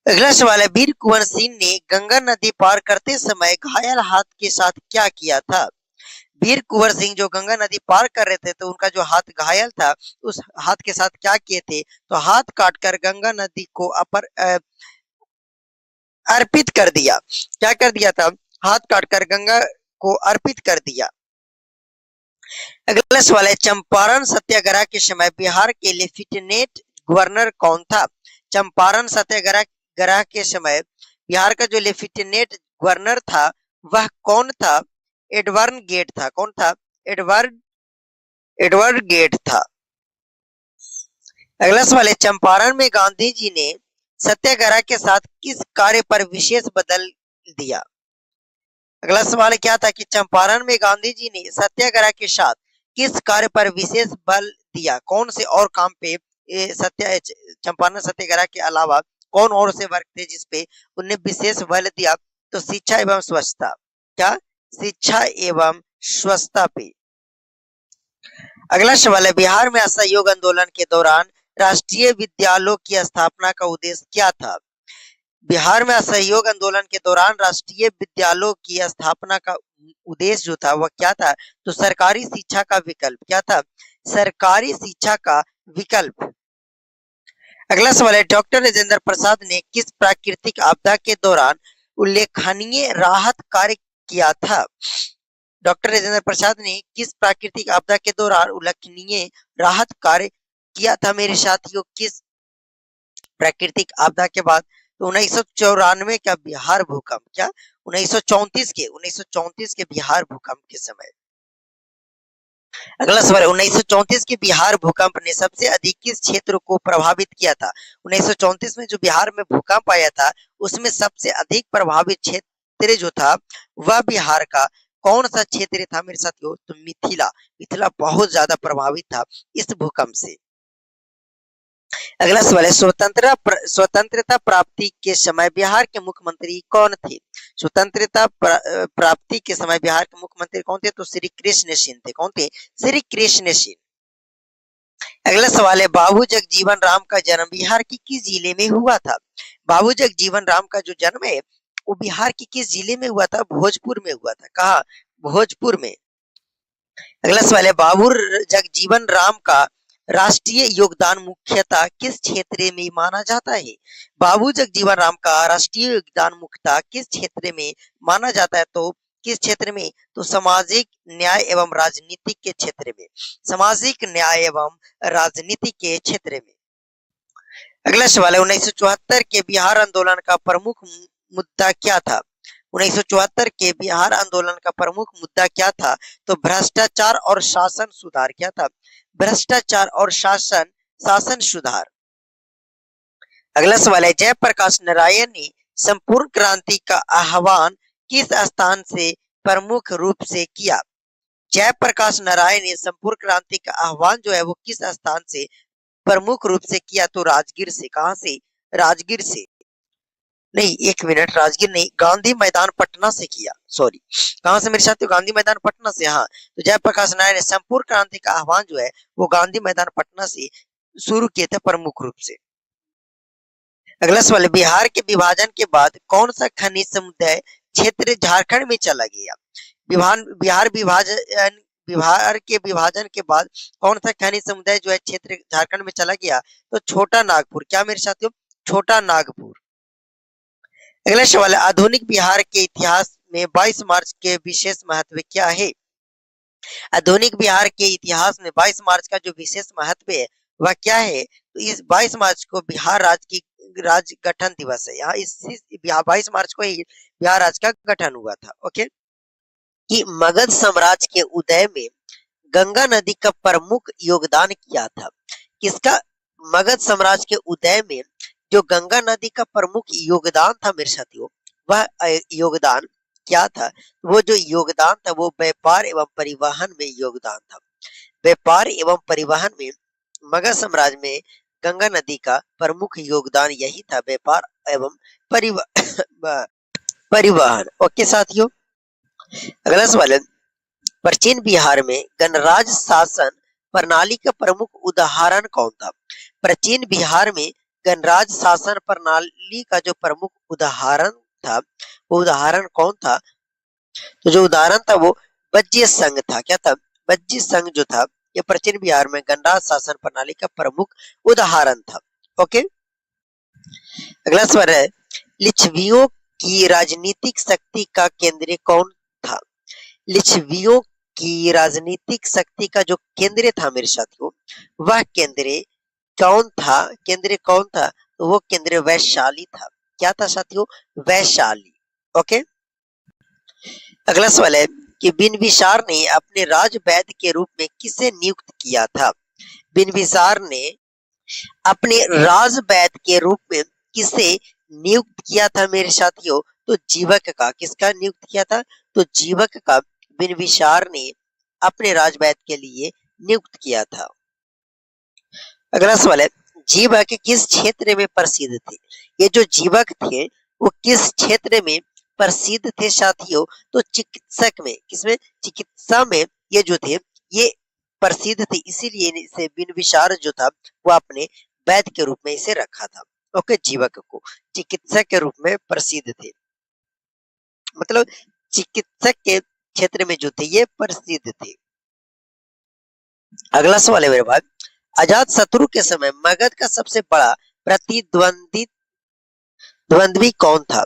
अगला सवाल है, वीर कुंवर सिंह ने गंगा नदी पार करते समय घायल हाथ के साथ क्या किया था? वीर कुंवर सिंह जो गंगा नदी पार कर रहे थे तो उनका जो हाथ घायल था उस हाथ के साथ क्या किए थे? तो हाथ काटकर गंगा नदी को अर्पित कर दिया। क्या कर दिया था? हाथ काटकर गंगा को अर्पित कर दिया। अगला सवाल है, चंपारण सत्याग्रह के समय बिहार के लेफ्टिनेंट गवर्नर कौन था? चंपारण सत्याग्रह के समय बिहार का जो लेफ्टिनेंट गवर्नर था वह कौन था? एडवर्ड गेट था। कौन था? एडवर्ड गेट था। अगला सवाल है, चंपारण में गांधी जी ने सत्याग्रह के साथ किस कार्य पर विशेष बदल दिया? अगला सवाल क्या था कि चंपारण में गांधी जी ने सत्याग्रह के साथ किस कार्य पर विशेष बल दिया? कौन से और काम पे चंपारण सत्याग्रह के अलावा कौन और से वर्ग थे जिसपे उन्हें विशेष बल दिया? तो शिक्षा एवं स्वच्छता। क्या? शिक्षा एवं स्वच्छता पे। अगला सवाल है, बिहार में असहयोग आंदोलन के दौरान राष्ट्रीय विद्यालयों की स्थापना का उद्देश्य क्या था? बिहार में असहयोग आंदोलन के दौरान राष्ट्रीय विद्यालयों की स्थापना का उद्देश्य जो था वह क्या था? तो सरकारी शिक्षा का विकल्प क्या था? सरकारी शिक्षा का विकल्प। अगला सवाल है, डॉक्टर राजेंद्र प्रसाद ने किस प्राकृतिक आपदा के दौरान उल्लेखनीय राहत कार्य किया था? डॉक्टर राजेंद्र प्रसाद ने किस प्राकृतिक आपदा के दौरान उल्लेखनीय राहत कार्य किया था मेरे साथियों? किस प्राकृतिक आपदा के बाद? तो 1994 का बिहार भूकंप। क्या? 1934 के बिहार भूकंप के समय। अगला सवाल है, 1934 के बिहार भूकंप ने सबसे अधिक किस क्षेत्र को प्रभावित किया था? 1934 में जो बिहार में भूकंप आया था उसमें सबसे अधिक प्रभावित क्षेत्र जो था वह बिहार का कौन सा क्षेत्र था मेरे साथियों? तो मिथिला। मिथिला बहुत ज्यादा प्रभावित था इस भूकंप से। अगला सवाल है, स्वतंत्रता प्राप्ति के समय बिहार के मुख्यमंत्री कौन थे? स्वतंत्रता प्राप्ति के समय बिहार के मुख्यमंत्री कौन थे? तो श्री कृष्ण सिंह थे। कौन थे? श्री कृष्ण सिंह। अगला सवाल है, बाबू जगजीवन राम का जन्म बिहार के किस जिले में हुआ था? बाबू जगजीवन राम का जो जन्म है वो बिहार के किस जिले में हुआ था? भोजपुर में हुआ था। कहा? भोजपुर में। अगला सवाल है, बाबू जगजीवन राम का राष्ट्रीय योगदान मुख्यतः किस क्षेत्र में माना जाता है? बाबू जगजीवन राम का राष्ट्रीय योगदान मुख्यतः किस क्षेत्र में माना जाता है? तो किस क्षेत्र में? तो सामाजिक न्याय एवं राजनीति के क्षेत्र में। सामाजिक न्याय एवं राजनीति के क्षेत्र में। अगला सवाल है, 1974 के बिहार आंदोलन का प्रमुख मुद्दा क्या था? 1974 के बिहार आंदोलन का प्रमुख मुद्दा क्या था? तो भ्रष्टाचार और शासन सुधार। क्या था? भ्रष्टाचार और शासन सुधार। अगला सवाल है, जयप्रकाश नारायण ने संपूर्ण क्रांति का आह्वान किस स्थान से प्रमुख रूप से किया? जयप्रकाश नारायण ने संपूर्ण क्रांति का आह्वान जो है वो किस स्थान से प्रमुख रूप से किया? तो राजगीर से। कहां से? राजगीर से। नहीं, एक मिनट, राजगीर नहीं, गांधी मैदान पटना से किया। सॉरी, कहां से मेरे साथियों? गांधी मैदान पटना से। हाँ, तो जयप्रकाश नारायण ने संपूर्ण क्रांति का आह्वान जो है वो गांधी मैदान पटना से शुरू किए थे प्रमुख रूप से। अगला सवाल, बिहार के विभाजन के बाद कौन सा खनिज समुदाय क्षेत्र झारखंड में चला गया? बिहार के विभाजन के बाद कौन सा खनिज समुदाय जो है क्षेत्र झारखंड में चला गया? तो छोटा नागपुर। क्या मेरे साथियों? छोटा नागपुर। अगला सवाल है, आधुनिक बिहार के इतिहास में 22 मार्च के विशेष महत्व क्या है? आधुनिक बिहार के इतिहास में 22 मार्च का जो विशेष महत्व है वह क्या है? तो इस 22 मार्च को बिहार राज्य गठन दिवस है। यहाँ इस 22 मार्च को ही बिहार राज्य का गठन हुआ था। ओके, कि मगध साम्राज्य के उदय में गंगा नदी का प्रमुख योगदान किया था। किसका? मगध साम्राज्य के उदय में जो गंगा नदी का प्रमुख योगदान था मेरे साथियों, वह योगदान क्या था? वो जो योगदान था वो व्यापार एवं परिवहन में योगदान था। व्यापार एवं परिवहन में मगध साम्राज्य में गंगा नदी का प्रमुख योगदान यही था, व्यापार एवं परिवहन। ओके साथियों, अगला सवाल है, प्राचीन बिहार में गणराज्य शासन प्रणाली का प्रमुख उदाहरण कौन था? प्राचीन बिहार में गणराज्य शासन प्रणाली का जो प्रमुख उदाहरण था वो उदाहरण कौन था? तो जो उदाहरण था वो वज्जीय संघ था। क्या था? वज्जीय संघ जो था ये प्राचीन बिहार में गणराज्य शासन प्रणाली का प्रमुख उदाहरण था। ओके, अगला सवाल है, लिच्छवियों की राजनीतिक शक्ति का केंद्र कौन था? लिच्छवियों की राजनीतिक शक्ति का जो केंद्र था मेरे साथियों वह केंद्र कौन था? केंद्र कौन था? तो वो केंद्र वैशाली था। क्या था साथियों? वैशाली। ओके, अगला सवाल है कि बिंबिसार ने अपने राजवैद्य के रूप में किसे नियुक्त किया था? बिंबिसार ने अपने राजवैद्य के रूप में किसे नियुक्त किया था मेरे साथियों? तो जीवक का। किसका नियुक्त किया था? तो जीवक का बिंबिसार ने अपने राजवैद्य के लिए नियुक्त किया था। अगला सवाल है, जीवक किस क्षेत्र में प्रसिद्ध थे? ये जो जीवक थे वो किस क्षेत्र में प्रसिद्ध थे साथियों? तो चिकित्सक में। किसमें? चिकित्सा में ये जो थे ये प्रसिद्ध थी, इसीलिए इसे बिंबिसार जो था वो अपने वैद्य के रूप में इसे रखा था। ओके, जीवक को चिकित्सक के रूप में प्रसिद्ध थे, मतलब चिकित्सक के क्षेत्र में जो थे ये प्रसिद्ध थे। अगला सवाल है मेरे पास, अजात शत्रु के समय मगध का सबसे बड़ा प्रतिद्वंदी द्वंद्वी कौन था?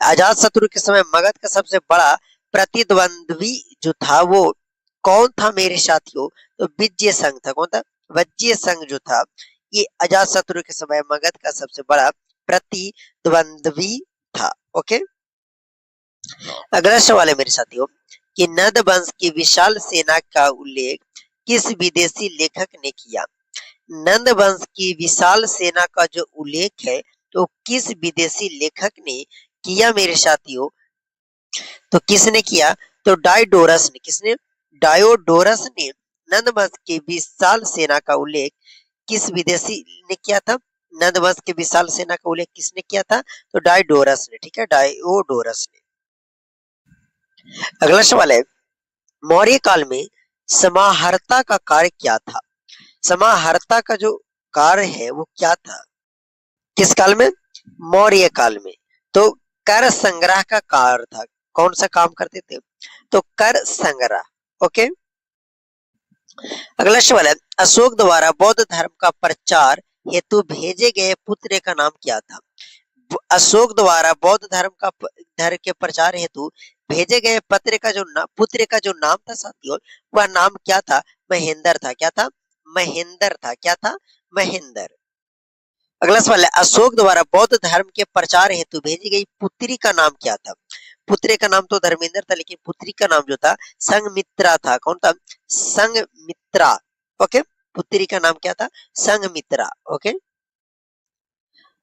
अजात शत्रु के समय मगध का सबसे बड़ा प्रतिद्वंद्वी जो था वो कौन था मेरे साथियों? तो विजय संघ था। कौन था? विजय संघ जो था ये अजात शत्रु के समय मगध का सबसे बड़ा प्रतिद्वंद्वी था। ओके, अगला सवाल है मेरे साथियों कि नंद वंश की विशाल सेना का उल्लेख किस विदेशी लेखक ने किया? नंद वंश की विशाल सेना का जो उल्लेख है तो किस विदेशी लेखक ने किया मेरे साथियों? तो किसने किया? तो डायोडोरस ने। किसने? डायोडोरस ने नंद वंश की विशाल सेना का उल्लेख किस विदेशी ने किया था? नंद वंश की विशाल सेना का उल्लेख किसने किया था? तो डायोडोरस ने। ठीक है, डायोडोरस ने। अगला सवाल है, मौर्य काल में समाहर्ता का कार्य क्या था? समाहर्ता का जो कार्य है वो क्या था? किस काल में? मौर्य काल में। तो कर संग्रह का कार्य था। कौन सा काम करते थे? तो कर संग्रह। ओके, अगला सवाल है, अशोक द्वारा बौद्ध धर्म का प्रचार हेतु भेजे गए पुत्र का नाम क्या था? अशोक द्वारा बौद्ध धर्म के प्रचार हेतु भेजे गए पुत्र का जो नाम था साथियों, वह नाम क्या था? महेंद्र था। क्या था? महेंद्र था। क्या था? महेंद्र। अगला सवाल है, अशोक द्वारा बौद्ध धर्म के प्रचार हेतु भेजी गई पुत्री का नाम क्या था? पुत्र का नाम तो धर्मेंद्र था, लेकिन पुत्री का नाम जो था संघमित्रा था। कौन था? संघमित्रा। ओके, पुत्री का नाम क्या था? संघमित्रा। ओके,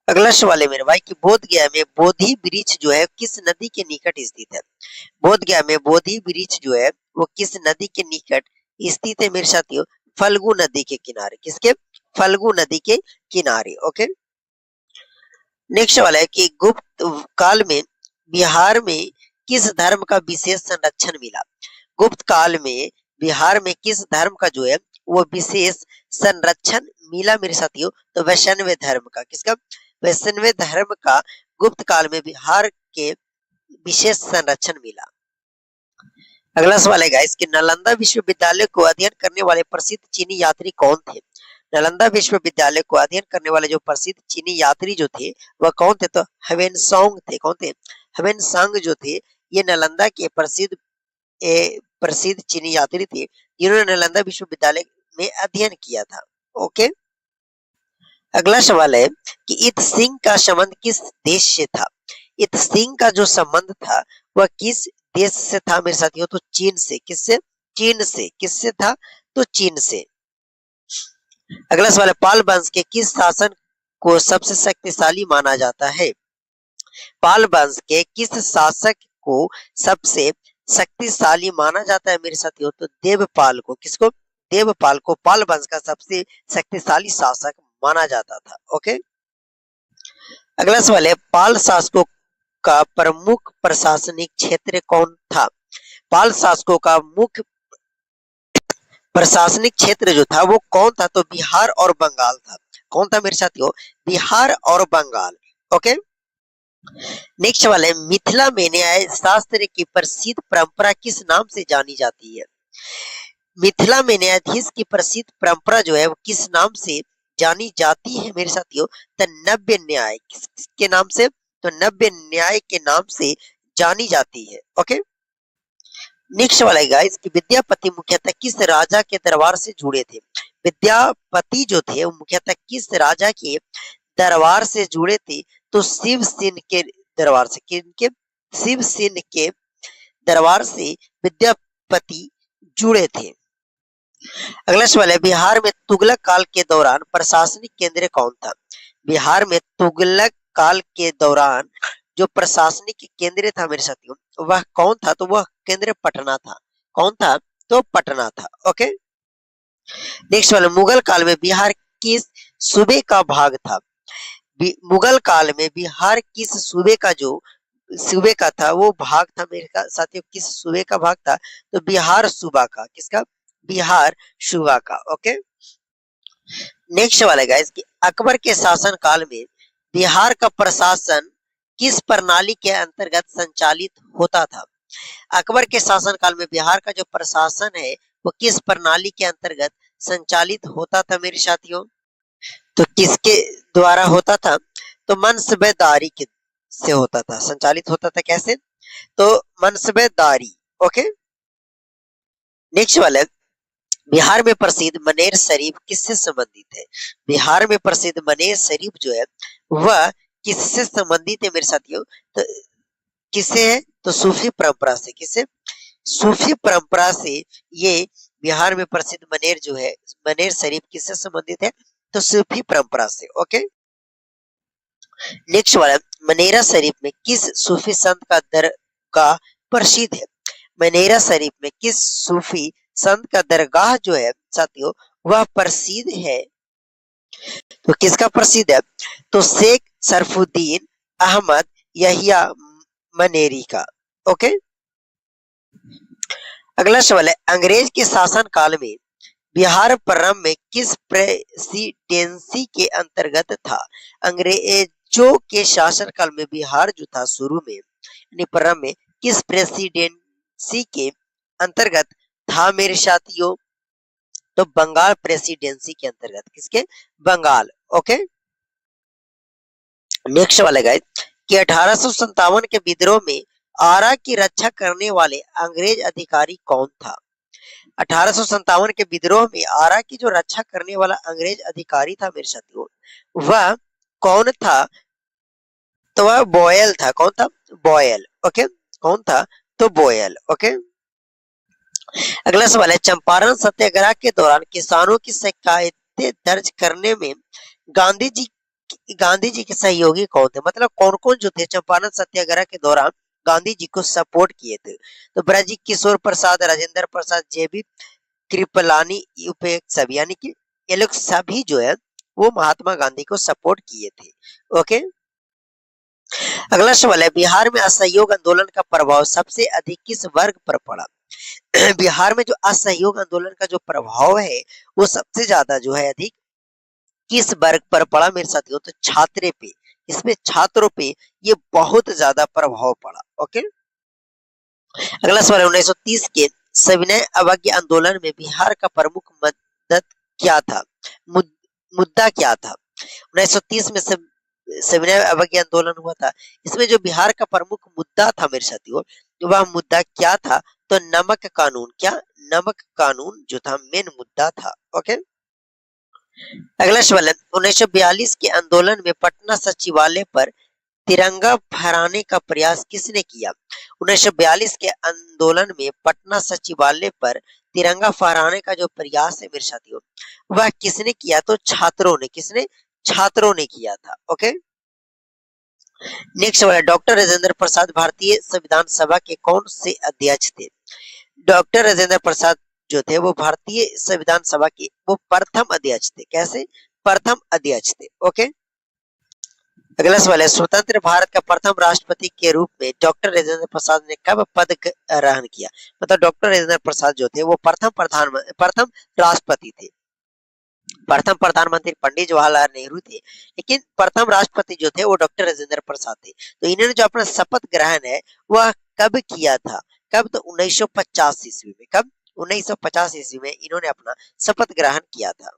अगला सवाल है मेरे भाई कि बोध गया में बोधि वृक्ष जो है किस नदी के निकट स्थित है? बोध गया में बोधि वृक्ष जो है वो किस नदी के निकट स्थित है मेरे साथियों? फल्गु नदी के किनारे। किसके? फल्गु नदी के किनारे। ओके, नेक्स्ट सवाल है कि गुप्त काल में बिहार में किस धर्म का विशेष संरक्षण मिला? गुप्त काल में बिहार में किस धर्म का जो है वो विशेष संरक्षण मिला मेरे साथियों? तो वैष्णव धर्म का। किसका? वैष्णव धर्म का गुप्त काल में बिहार के विशेष संरक्षण मिला। अगला सवाल है गाइस कि नालंदा विश्वविद्यालय को अध्ययन करने वाले प्रसिद्ध चीनी यात्री कौन थे? नालंदा विश्वविद्यालय को अध्ययन करने वाले जो प्रसिद्ध चीनी यात्री जो थे वह कौन थे? तो ह्वेनसांग थे। कौन थे? ह्वेनसांग जो थे ये नालंदा के प्रसिद्ध चीनी यात्री थे जिन्होंने नालंदा विश्वविद्यालय में अध्ययन किया था। ओके, अगला सवाल है कि इत सिंह का संबंध किस देश से था? इत सिंह का जो संबंध था वह किस देश से था मेरे साथियों? तो चीन से। किससे? चीन से। किससे था? तो चीन से। अगला सवाल है, पाल वंश के किस शासन को सबसे शक्तिशाली माना जाता है? पाल वंश के किस शासक को सबसे शक्तिशाली माना जाता है मेरे साथियों? तो देवपाल को। किसको? देवपाल को पाल वंश का सबसे शक्तिशाली शासक माना जाता था। ओके, अगला सवाल है, पाल शासकों का प्रमुख प्रशासनिक क्षेत्र कौन था? पाल शासकों का मुख्य प्रशासनिक क्षेत्र जो था वो कौन था? तो बिहार और बंगाल था। कौन था मेरे साथियों? बिहार और बंगाल। ओके, नेक्स्ट सवाल है, मिथिला में न्याय शास्त्र की प्रसिद्ध परंपरा किस नाम से जानी जाती है? मिथिला में न्यायाधीश की प्रसिद्ध परंपरा जो है वो किस नाम से जानी जाती है मेरे साथियों? तो नव्य न्याय। किसके नाम से? तो नव्य न्याय के नाम से जानी जाती है। ओके, नेक्स्ट सवाल है गाइस कि विद्यापति मुख्यतः किस राजा के दरबार से जुड़े थे? विद्यापति जो थे वो मुख्यतः किस राजा के दरबार से जुड़े थे? तो शिवसेन के दरबार से। किनके? शिवसेन के दरबार से विद्यापति जुड़े थे। अगला सवाल है, बिहार में तुगलक काल के दौरान प्रशासनिक केंद्र कौन था? बिहार में तुगलक काल के दौरान जो प्रशासनिक केंद्र था मेरे साथियों वह कौन था? तो वह केंद्र पटना था। कौन था? तो पटना था। ओके, नेक्स्ट सवाल, मुगल काल में बिहार किस सूबे का भाग था? मुगल काल में बिहार किस सूबे का था वो भाग था मेरे साथियों? किस सूबे का भाग था? तो बिहार सूबा का। किसका? बिहार शुआ का। ओके, नेक्स्ट वाला गाइस कि अकबर के शासन काल में बिहार का प्रशासन किस प्रणाली के अंतर्गत संचालित होता था? अकबर के शासन काल में बिहार का जो प्रशासन है वो किस प्रणाली के अंतर्गत संचालित होता था मेरे साथियों? तो किसके द्वारा होता था? तो मनसबदारी के से होता था, संचालित होता था। कैसे? तो मनसबदारी। ओके, नेक्स्ट वाला, बिहार में प्रसिद्ध मनेर शरीफ किससे संबंधित है? बिहार में प्रसिद्ध मनेर शरीफ जो है वह किससे संबंधित है मेरे साथियों? तो किससे है? तो सूफी परंपरा से। किससे? सूफी परंपरा से ये बिहार में प्रसिद्ध मनेर जो है, मनेर शरीफ किससे संबंधित है? तो सूफी परंपरा से। ओके, नेक्स्ट वाला, मनेरा शरीफ में किस सूफी संत का दरगाह प्रसिद्ध है? मनेरा शरीफ में किस सूफी संत का दरगाह जो है साथियों वह प्रसिद्ध है? तो किसका प्रसिद्ध है? तो शेख सरफुद्दीन अहमद यहिया मनेरी का। ओके, अगला सवाल है, अंग्रेज के शासन काल में बिहार प्रारंभ में किस प्रेसिडेंसी के अंतर्गत था? अंग्रेजों के शासन काल में बिहार जो था शुरू में यानी प्रारंभ में किस प्रेसिडेंसी के अंतर्गत था मेरे साथियों? तो बंगाल प्रेसिडेंसी के अंतर्गत। किसके? बंगाल। ओके, नेक्स्ट वाला गाइस कि 1857 के विद्रोह में आरा की रक्षा करने वाले अंग्रेज अधिकारी कौन था? 1857 के विद्रोह में आरा की जो रक्षा करने वाला अंग्रेज अधिकारी था मेरे साथियों वह कौन था? तो वह बॉयल था। कौन था? बॉयल। ओके, कौन था? तो बॉयल। ओके, अगला सवाल है, चंपारण सत्याग्रह के दौरान किसानों की शिकायतें दर्ज करने में गांधी जी के सहयोगी कौन थे? मतलब कौन कौन जो थे चंपारण सत्याग्रह के दौरान गांधी जी को सपोर्ट किए थे? तो ब्रज किशोर प्रसाद, राजेंद्र प्रसाद, जेबी कृपलानी, उपेक्ष सभी, यानी कि ये लोग सभी जो है वो महात्मा गांधी को सपोर्ट किए थे। ओके, अगला सवाल है, बिहार में असहयोग आंदोलन का प्रभाव सबसे अधिक किस वर्ग पर पड़ा? बिहार में जो असहयोग आंदोलन का जो प्रभाव है वो सबसे ज्यादा जो है अधिक किस वर्ग पर पड़ा मेरे साथियों? तो छात्रे पे। इसमें छात्रों पे ये बहुत ज्यादा प्रभाव पड़ा। ओके, अगला सवाल है, 1930 के सविनय अवज्ञा आंदोलन में बिहार का प्रमुख मदद क्या था? मुद्दा क्या था? 1930 में सविनय अवज्ञा आंदोलन हुआ था। इसमें जो बिहार का प्रमुख मुद्दा था मेरे साथियों वह मुद्दा क्या था? तो नमक कानून। क्या? नमक कानून जो था मेन मुद्दा था। ओके, अगला सवाल है, 1942 के आंदोलन में पटना सचिवालय पर तिरंगा फहराने का प्रयास किसने किया? 1942 के आंदोलन में पटना सचिवालय पर तिरंगा फहराने का जो प्रयास है मेरे साथियों वह किसने किया? तो छात्रों ने। किसने? छात्रों ने किया था। ओके, नेक्स्ट वाला, डॉक्टर राजेंद्र प्रसाद भारतीय संविधान सभा के कौन से अध्यक्ष थे? डॉक्टर राजेंद्र प्रसाद जो थे वो भारतीय संविधान सभा के वो प्रथम अध्यक्ष थे। कैसे? प्रथम अध्यक्ष थे। ओके, अगला सवाल है, स्वतंत्र भारत का प्रथम राष्ट्रपति के रूप में डॉक्टर राजेंद्र प्रसाद ने कब पद ग्रहण किया? मतलब डॉक्टर राजेंद्र प्रसाद जो थे वो प्रथम राष्ट्रपति थे। प्रथम प्रधानमंत्री पंडित जवाहरलाल नेहरू थे लेकिन प्रथम राष्ट्रपति जो थे वो डॉक्टर राजेंद्र प्रसाद थे। तो इन्होंने जो अपना शपथ ग्रहण है वह कब किया था? कब? तो 1950 ईस्वी में। कब? 1950 ईस्वी में इन्होंने अपना शपथ ग्रहण किया था।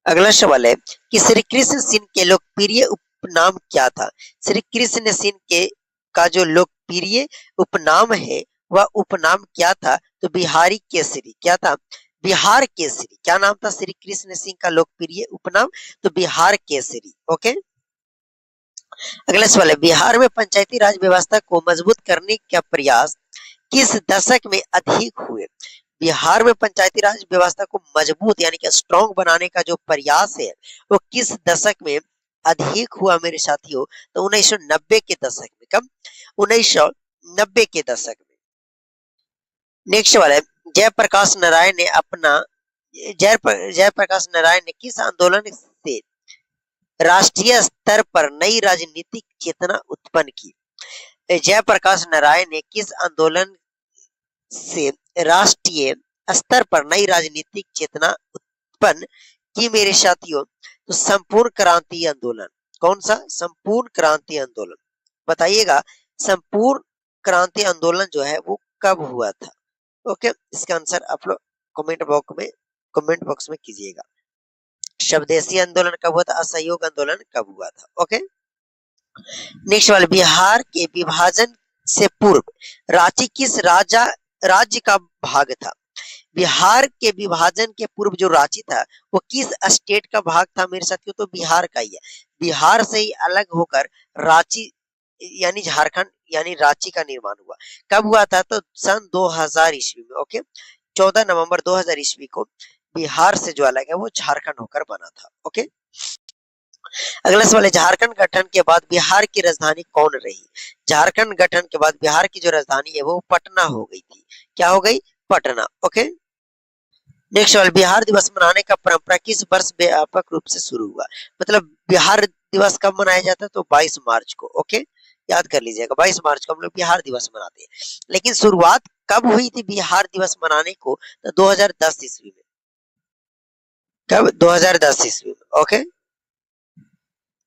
अगला सवाल है कि श्री कृष्ण सिंह के लोकप्रिय उपनाम क्या था? श्री कृष्ण सिंह के का जो लोकप्रिय उपनाम है वह उपनाम क्या था? तो बिहारी केसरी। क्या था? बिहार केसरी। क्या नाम था श्री कृष्ण सिंह का लोकप्रिय उपनाम? तो बिहार केसरी। ओके, अगला सवाल है, बिहार में पंचायती राज व्यवस्था को मजबूत करने का प्रयास किस दशक में अधिक हुए? बिहार में पंचायती राज व्यवस्था को मजबूत यानी कि स्ट्रॉन्ग बनाने का जो प्रयास है वो किस दशक में अधिक हुआ मेरे साथियों? तो 1990 के दशक में। कब? 1990 के दशक में। नेक्स्ट वाला है, जयप्रकाश नारायण ने अपना जयप्रकाश नारायण ने किस आंदोलन से राष्ट्रीय स्तर पर नई राजनीतिक चेतना उत्पन्न की? जयप्रकाश नारायण ने किस आंदोलन से राष्ट्रीय स्तर पर नई राजनीतिक चेतना उत्पन्न की मेरे साथियों? तो संपूर्ण क्रांति आंदोलन। कौन सा? संपूर्ण क्रांति आंदोलन। बताइएगा संपूर्ण क्रांति आंदोलन जो है वो कब हुआ था? ओके, इसका आंसर आप लोग कमेंट बॉक्स में कीजिएगा। स्वदेशी आंदोलन कब हुआ था? असहयोग आंदोलन कब हुआ था? ओके, नेक्स्ट वाला, बिहार के विभाजन से पूर्व रांची किस राज्य का भाग था? बिहार के विभाजन के पूर्व जो रांची था वो किस स्टेट का भाग था मेरे साथियों? तो बिहार का ही है। बिहार से ही अलग होकर रांची यानी झारखंड यानी रांची का निर्माण हुआ। कब हुआ था? तो सन 2000 ईस्वी में। ओके, 14 नवंबर 2000 ईस्वी को बिहार से जो अलग है वो झारखंड होकर बना था। ओके, अगला सवाल है, झारखंड गठन के बाद बिहार की राजधानी कौन रही? झारखंड गठन के बाद बिहार की जो राजधानी है वो पटना हो गई थी। क्या हो गई? पटना। ओके, नेक्स्ट सवाल, बिहार दिवस मनाने का परंपरा किस वर्ष व्यापक रूप से शुरू हुआ? मतलब बिहार दिवस कब मनाया जाता है? तो 22 मार्च को। ओके, याद कर लीजिएगा 22 मार्च को हम लोग बिहार दिवस मनाते हैं। लेकिन शुरुआत कब हुई थी बिहार दिवस मनाने को? तो 2010 ईस्वी में। कब? 2010 ईस्वी में। ओके,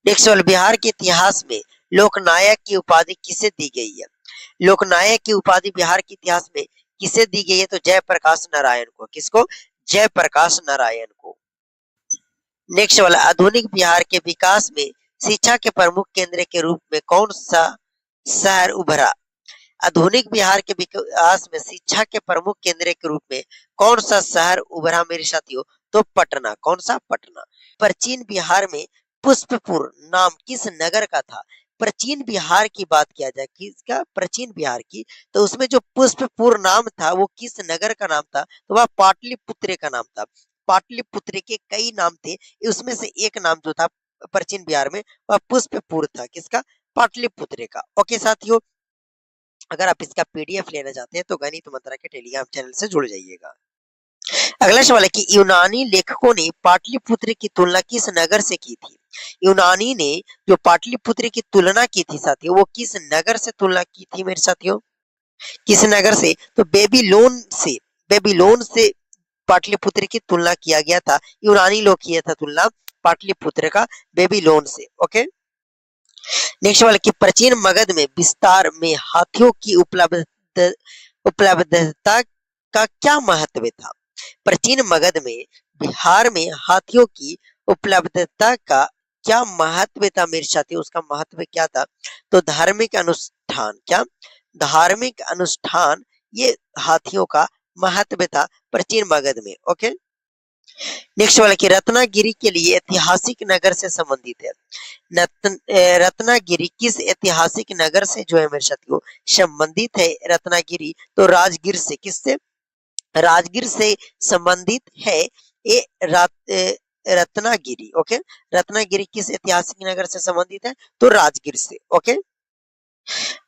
नेक्स्ट सवाल, बिहार के इतिहास में लोकनायक की उपाधि किसे दी गई है? लोकनायक की उपाधि बिहार के इतिहास में किसे दी गई है? तो जयप्रकाश नारायण को। किसको? जयप्रकाश नारायण को। नेक्स्ट वाला, आधुनिक बिहार के विकास में शिक्षा के प्रमुख केंद्र के रूप में कौन सा शहर उभरा? आधुनिक बिहार के विकास में शिक्षा के प्रमुख केंद्र के रूप में कौन सा शहर उभरा मेरे साथियों? तो पटना। कौन सा? पटना। प्राचीन बिहार में पुष्पपुर नाम किस नगर का था? प्राचीन बिहार की बात किया जाए, किसका? प्राचीन बिहार की, तो उसमें जो पुष्पपुर नाम था वो किस नगर का नाम था? तो वह पाटलिपुत्र का नाम था। पाटलिपुत्र के कई नाम थे, उसमें से एक नाम जो था प्राचीन बिहार में वह पुष्पपुर था। किसका? पाटलिपुत्र का। ओके साथियों, अगर आप इसका पीडीएफ लेना चाहते हैं तो गणित मंत्रा के टेलीग्राम चैनल से जुड़ जाइएगा। अगला सवाल है कि यूनानी लेखकों ने पाटलिपुत्र की तुलना किस नगर से की थी? यूनानी ने जो पाटलिपुत्र की तुलना की थी साथियों वो किस नगर से तुलना की थी मेरे साथियों? किस नगर से? तो बेबीलोन से। बेबीलोन से पाटलिपुत्र की तुलना किया गया था। यूनानी लोग किया था तुलना पाटलिपुत्र का बेबीलोन से। ओके, नेक्स्ट वाला कि प्राचीन मगध में विस्तार में हाथियों की उपलब्धता का क्या महत्व था? प्राचीन मगध में बिहार में हाथियों की उपलब्धता का क्या महत्व था मेरे साथियों? उसका महत्व क्या था? तो धार्मिक अनुष्ठान। क्या? धार्मिक अनुष्ठान, ये हाथियों का महत्व था प्राचीन मगध में। ओके, नेक्स्ट वाला कि रत्नागिरी के लिए ऐतिहासिक नगर से संबंधित है। रत्नागिरी किस ऐतिहासिक नगर से जो है मेरे साथियों संबंधित है? रत्नागिरी तो राजगीर से। किससे? राजगीर से संबंधित है ये रत्नागिरी। ओके, रत्नागिरी किस ऐतिहासिक नगर से संबंधित है? तो राजगीर से। ओके,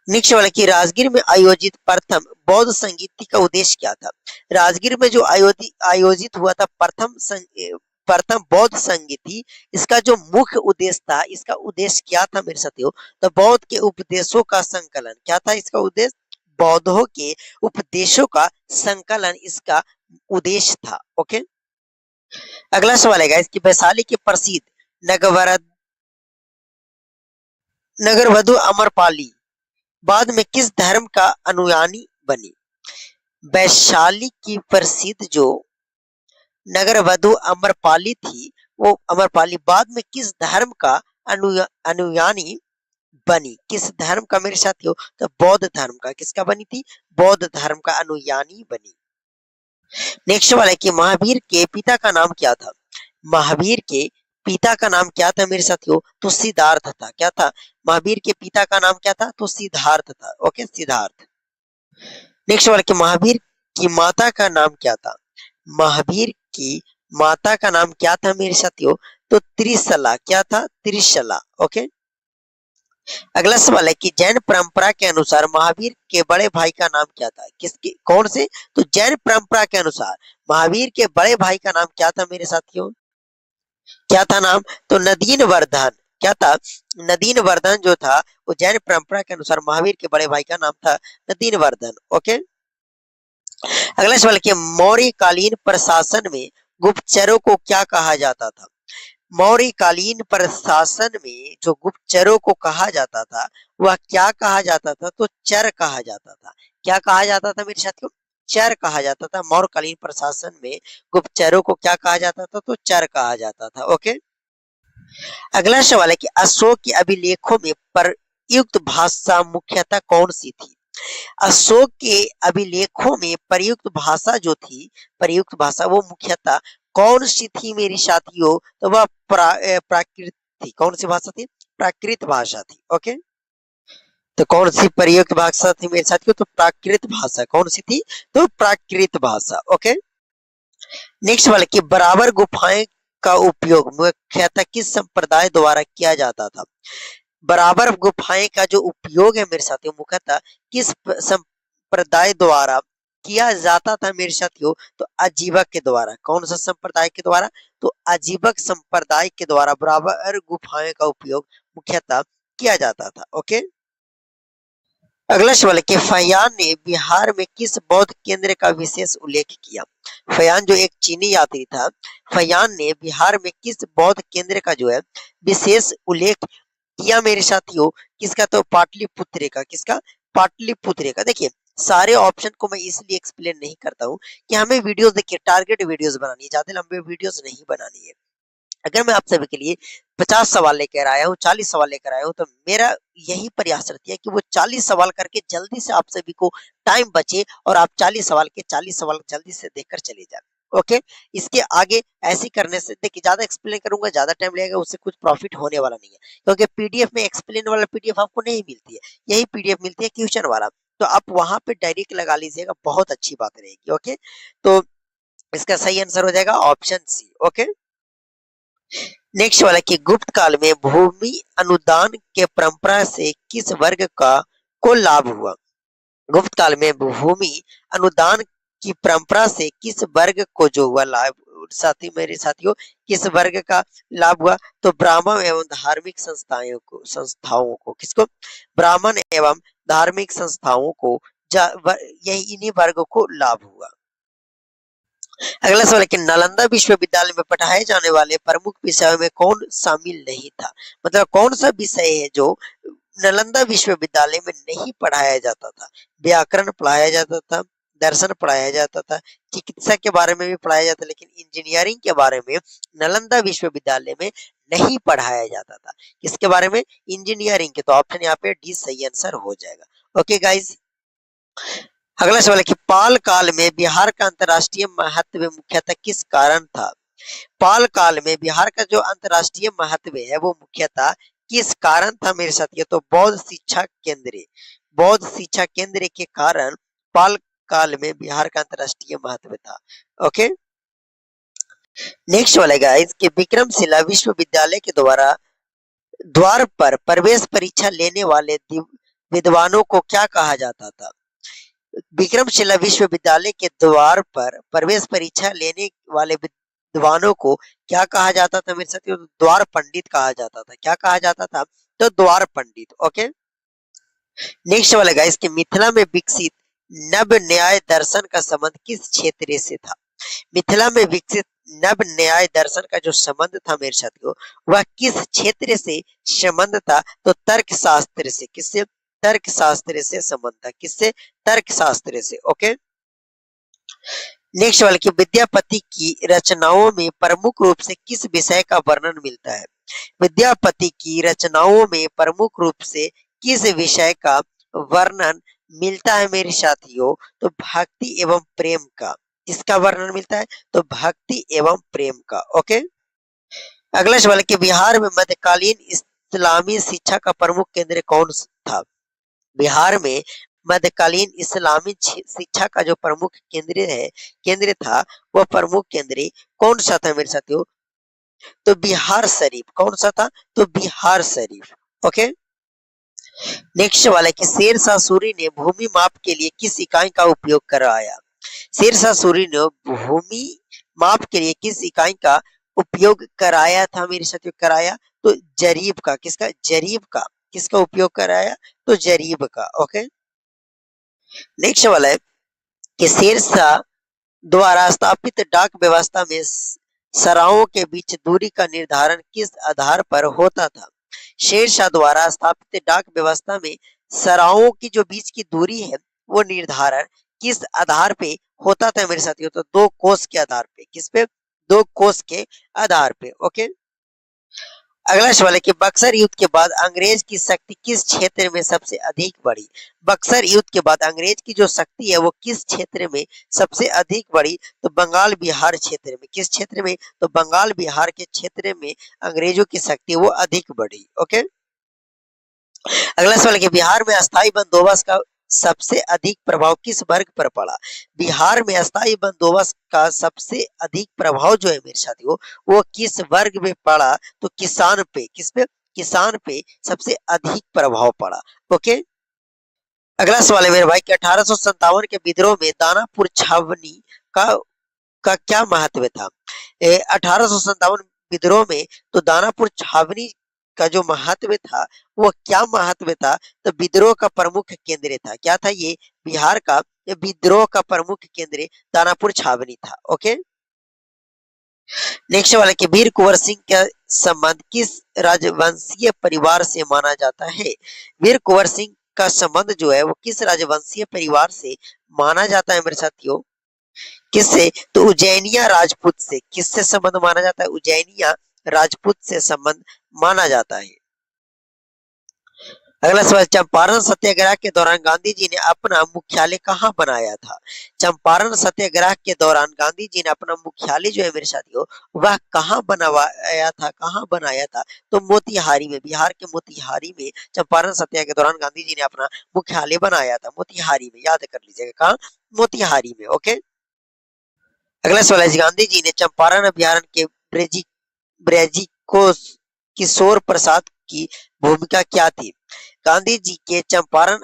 नेक्स्ट वाला कि राजगीर में आयोजित प्रथम बौद्ध संगीत का उद्देश्य क्या था? राजगीर में जो आयोजित हुआ था प्रथम बौद्ध संगीति, इसका जो मुख्य उद्देश्य था, इसका उद्देश्य क्या था मेरे साथियों? तो बौद्ध के उपदेशों का संकलन। क्या था इसका उद्देश्य? बौद्धों के उपदेशों का संकलन इसका उद्देश्य था। ओके, अगला सवाल है इसकी वैशाली के प्रसिद्ध नगरवधु अमरपाली बाद में किस धर्म का अनुयायी बनी? वैशाली की प्रसिद्ध जो नगरवधु अमरपाली थी वो अमरपाली बाद में किस धर्म का अनुयायी बनी? किस धर्म का मेरे साथियों? तो बौद्ध धर्म का। किसका बनी थी? बौद्ध धर्म का अनुयायी बनी। नेक्स्ट वाला है कि महावीर के पिता का नाम क्या था? महावीर के पिता का नाम क्या था मेरे साथियों? तो सिद्धार्थ था। क्या था? महावीर के पिता का नाम क्या था? तो सिद्धार्थ था। ओके, सिद्धार्थ। नेक्स्ट वाला कि महावीर की माता का नाम क्या था? महावीर की माता का नाम क्या था मेरे साथियों? तो त्रिशला। क्या था? त्रिशला। ओके, अगला सवाल है कि जैन परंपरा के अनुसार महावीर के बड़े भाई का नाम क्या था? किसके? कौन से? तो जैन परंपरा के अनुसार महावीर के बड़े भाई का नाम क्या था मेरे साथियों? क्या था नाम? तो नदीन वर्धन। क्या था? नदीन वर्धन जो था वो जैन परंपरा के अनुसार महावीर के बड़े भाई का नाम था नदीन वर्धन। ओके, अगला सवाल कि मौर्यकालीन प्रशासन में गुप्तचरों को क्या कहा जाता था? मौर्यकालीन प्रशासन में जो गुप्तचरों को कहा जाता था वह क्या कहा जाता था? तो चर कहा जाता था। क्या कहा जाता था मेरे साथियों? चर कहा जाता था। मौर्यकालीन प्रशासन में गुप्तचरों को क्या कहा जाता था? तो चर कहा जाता था। ओके। अगला सवाल है कि अशोक के अभिलेखों में प्रयुक्त भाषा मुख्यतः कौन सी थी? अशोक के अभिलेखों में प्रयुक्त भाषा जो थी, प्रयुक्त भाषा वो मुख्यतः कौन सी थी मेरी साथियों? तो वह प्राकृत थी। कौन सी भाषा थी? प्राकृत भाषा थी। ओके। तो कौन सी प्रयुक्त भाषा थी मेरे साथियों? तो प्राकृत भाषा। कौन सी थी? तो प्राकृत भाषा। ओके। नेक्स्ट वाला कि बराबर गुफाएं का उपयोग मुख्यतः किस संप्रदाय द्वारा किया जाता था? बराबर गुफाएं का जो उपयोग है मेरे साथियों मुख्यतः किस संप्रदाय द्वारा किया जाता था मेरे साथियों? तो अजीबक के द्वारा। कौन सा संप्रदाय के द्वारा? तो अजीबक संप्रदाय के द्वारा बराबर गुफाएं का उपयोग मुख्यतः किया जाता था। ओके। अगला सवाल है कि फयान ने बिहार में किस बौद्ध केंद्र का विशेष उल्लेख किया? फयान जो एक चीनी यात्री था, फयान ने बिहार में किस बौद्ध केंद्र का जो है विशेष उल्लेख किया मेरे साथियों? किसका? तो पाटलिपुत्र का। किसका? पाटलिपुत्र का। देखिए सारे ऑप्शन को मैं इसलिए एक्सप्लेन नहीं करता हूँ कि हमें वीडियोस देखिए टारगेट वीडियोस बनानी है, ज्यादा लंबे वीडियोस नहीं बनानी है। अगर मैं आप सभी के लिए 50 सवाल लेकर आया हूँ, 40 सवाल लेकर आया हूँ, तो मेरा यही प्रयास रहती है कि वो 40 सवाल करके जल्दी से आप सभी को टाइम बचे और आप 40 सवाल के 40 सवाल जल्दी से देखकर चले जाए। ओके। इसके आगे ऐसे करने से देखिए ज्यादा एक्सप्लेन करूंगा, ज्यादा टाइम लगेगा, उससे कुछ प्रॉफिट होने वाला नहीं है, क्योंकि पीडीएफ में एक्सप्लेन वाला पीडीएफ आपको नहीं मिलती है, यही पीडीएफ मिलती है क्वेश्चन वाला। तो आप वहां पे डायरेक्ट लगा लीजिएगा, बहुत अच्छी बात रहेगी। ओके। तो इसका सही आंसर हो जाएगा ऑप्शन सी। ओके। नेक्स्ट वाला कि गुप्त काल में भूमि अनुदान के परंपरा से किस वर्ग का को लाभ हुआ? गुप्त काल में भूमि अनुदान की परंपरा से किस वर्ग को जो हुआ लाभ? साथी मेरे साथियों किस वर्ग का लाभ हुआ? तो ब्राह्मण एवं धार्मिक संस्थाओं को किसको? ब्राह्मण एवं धार्मिक संस्थाओं को यही इन्हीं वर्ग को लाभ हुआ। अगला सवाल है कि नालंदा विश्वविद्यालय में पढ़ाए जाने वाले प्रमुख विषयों में कौन शामिल नहीं था? मतलब कौन सा विषय है जो नालंदा विश्वविद्यालय में नहीं पढ़ाया जाता था? व्याकरण पढ़ाया जाता था, दर्शन पढ़ाया जाता था, चिकित्सा के बारे में भी पढ़ाया जाता, लेकिन इंजीनियरिंग के बारे में नालंदा विश्वविद्यालय में नहीं पढ़ाया जाता था। किसके बारे में? इंजीनियरिंग के। तो ऑप्शन यहाँ पे डी सही आंसर हो जाएगा। Okay guys. अगला सवाल है कि पाल काल में बिहार का अंतर्राष्ट्रीय महत्व मुख्यतः किस कारण था? पाल काल में बिहार का जो अंतर्राष्ट्रीय महत्व है वो मुख्यतः किस कारण था मेरे साथियों? तो बौद्ध शिक्षा केंद्र। बौद्ध शिक्षा केंद्र के कारण पाल काल में बिहार का अंतर्राष्ट्रीय महत्व था। ओके। नेक्स्ट वाला गाइस कि विक्रमशिला विश्वविद्यालय के द्वारा द्वार पर प्रवेश परीक्षा लेने वाले विद्वानों को क्या कहा जाता था? विक्रमशिला विश्वविद्यालय के द्वार पर प्रवेश परीक्षा लेने वाले विद्वानों को क्या कहा जाता था मेरे साथियों? द्वार पंडित कहा जाता था। क्या कहा जाता था? तो द्वार पंडित। ओके। नेक्स्ट वाला गाइस कि मिथिला में विकसित नव न्याय दर्शन का संबंध किस क्षेत्र से था? मिथिला में विकसित नव न्याय दर्शन का जो संबंध था मेरे साथियों वह किस क्षेत्र से संबंध था? तो तर्क शास्त्र से। किससे? तर्क शास्त्र से संबंध था। किससे? तर्क शास्त्र से। ओके। नेक्स्ट वाले की विद्यापति की रचनाओं में प्रमुख रूप से किस विषय का वर्णन मिलता है? विद्यापति की रचनाओं में प्रमुख रूप से किस विषय का वर्णन मिलता है मेरे साथियों? तो भक्ति एवं प्रेम का। किसका वर्णन मिलता है? तो भक्ति एवं प्रेम का। ओके। अगला सवाल है कि बिहार में मध्यकालीन इस्लामी शिक्षा का प्रमुख केंद्र कौन था? बिहार में मध्यकालीन इस्लामी शिक्षा का जो प्रमुख केंद्र था वह प्रमुख केंद्र कौन सा था मेरे साथियों? तो बिहार शरीफ। कौन सा था? तो बिहार शरीफ। ओके। नेक्स्ट वाला है कि शेरशाह सूरी ने भूमि माप के लिए किस इकाई का उपयोग कराया? शेरशाह सूरी ने भूमि माप के लिए किस इकाई का उपयोग कराया था मेरे साथियों? कराया तो जरीब का। किसका? जरीब का। किसका उपयोग कराया? तो जरीब का। ओके। नेक्स्ट वाला है कि शेरशाह द्वारा स्थापित डाक व्यवस्था में सराओं के बीच दूरी का निर्धारण किस आधार पर होता था? शेरशाह द्वारा स्थापित डाक व्यवस्था में सराओं की जो बीच की दूरी है वो निर्धारण किस आधार पे होता था मेरे साथियों? तो दो कोस के आधार पे। किस पे? दो कोस के आधार पे। ओके, अगला सवाल है कि बक्सर युद्ध के बाद अंग्रेज की शक्ति किस क्षेत्र में सबसे अधिक बढ़ी? बक्सर युद्ध के बाद अंग्रेज की जो शक्ति है वो किस क्षेत्र में सबसे अधिक बढ़ी? तो बंगाल बिहार क्षेत्र में। किस क्षेत्र में? तो बंगाल बिहार के क्षेत्र में अंग्रेजों की शक्ति वो अधिक बढ़ी। ओके, अगला सवाल है कि बिहार में अस्थायी बंदोबस्त का सबसे अधिक प्रभाव किस वर्ग पर पड़ा? बिहार में अस्थायी बंदोबस्त का सबसे अधिक प्रभाव जो है मेरे साथियों वो किस वर्ग में पड़ा? तो किसान पे। किस पे? किसान पे सबसे अधिक प्रभाव पड़ा। ओके, अगला सवाल है मेरे भाई कि 1857 के विद्रोह में दानापुर छावनी का क्या महत्व था? 1857 विद्रोह में तो दानापुर छावनी का जो महत्व था वो क्या महत्व था? तो विद्रोह का प्रमुख केंद्र था। क्या था ये? बिहार का विद्रोह का प्रमुख केंद्र दानापुर छावनी था। ओके, नेक्स्ट वाला कि वीर कुंवर सिंह का संबंध किस राजवंशीय परिवार से माना जाता है? वीर कुंवर सिंह का संबंध जो है वो किस राजवंशीय परिवार से माना जाता है मेरे साथियों? किससे? तो उज्जैनिया राजपूत से। किससे संबंध माना जाता है? उज्जैनिया राजपूत से संबंध माना जाता है। अगला सवाल, चंपारण सत्याग्रह के दौरान गांधी जी ने अपना मुख्यालय कहाँ बनाया था? चंपारण सत्याग्रह के दौरान गांधी जी ने अपना मुख्यालय जो है मेरे साथियों वह कहाँ बनवाया था? कहाँ बनाया था? तो मोतिहारी में। बिहार के मोतिहारी में चंपारण सत्याग्रह के दौरान गांधी जी ने अपना मुख्यालय बनाया था। मोतिहारी में, याद कर लीजिएगा कहाँ? मोतिहारी में। ओके, अगला सवाल है गांधी जी ने चंपारण अभियान के ब्रेजी को किशोर प्रसाद की भूमिका क्या थी? गांधी जी के चंपारण